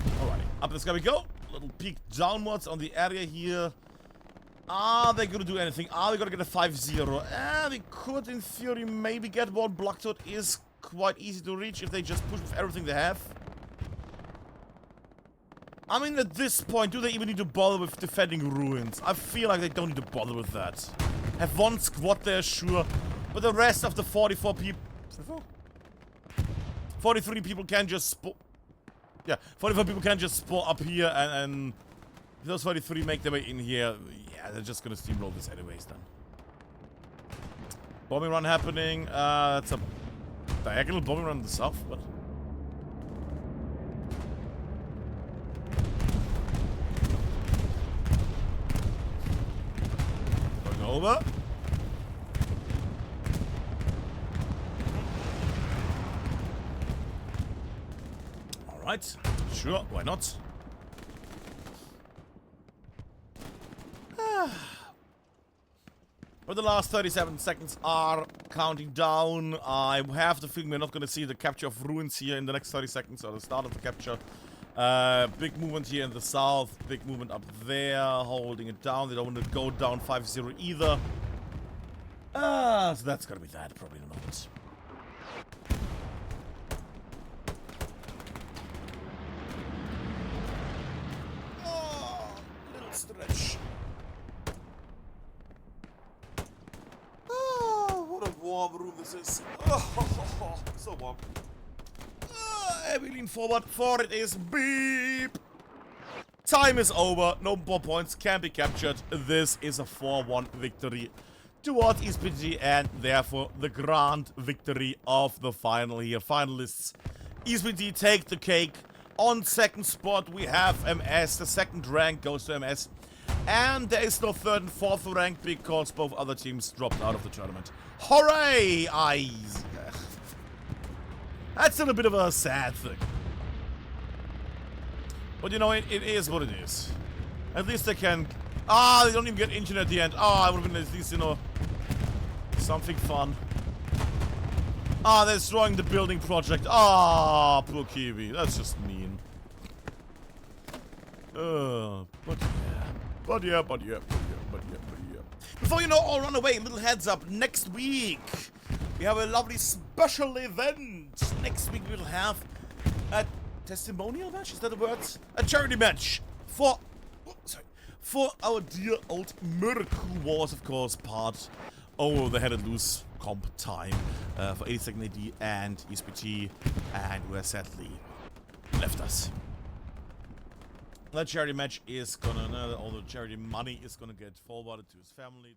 Alrighty, up the sky we go. Little peek downwards on the area here. Are they gonna do anything? Are they gonna get a 5-0? They could, in theory, maybe get one. Blocked is quite easy to reach if they just push with everything they have. I mean, at this point, do they even need to bother with defending ruins? I feel like they don't need to bother with that. Have one squad there, sure. But the rest of the 44 people... 43 people can just spawn... Yeah, 44 people can just spawn up here and if those 43 make their way in here, yeah, they're just gonna steamroll this anyways then. Bombing run happening. That's a diagonal bombing run in the south, but... Over. Alright. Sure, why not? But the last 37 seconds are counting down. I have the feeling we're not going to see the capture of ruins here in the next 30 seconds, or the start of the capture. Big movement here in the south. Big movement up there. Holding it down. They don't want to go down 5-0 either. So that's gonna be that probably in a moment. Oh, little stretch. Oh, what a warm room this is. Oh, so warm. We lean forward, for it is beep. Time is over. No more points can be captured. This is a 4-1 victory towards ESPT and therefore the grand victory of the final here. Finalists, ESPT take the cake. On second spot we have MS. The second rank goes to MS. And there is no third and fourth rank because both other teams dropped out of the tournament. Hooray! That's still a bit of a sad thing. But you know, it is what it is. At least they can... Ah, they don't even get injured at the end. Ah, it would have been at least, you know, something fun. Ah, they're destroying the building project. Ah, poor Kiwi. That's just mean. But yeah. Before you know, all run away, little heads up. Next week, we have a lovely special event. Next week we will have a testimonial match. Is that the word? A charity match for our dear old Merc, who was, of course, part of the Headed Loose comp time for 82nd AD and ESPT, and who has sadly left us. That charity match is gonna, all the charity money is gonna get forwarded to his family.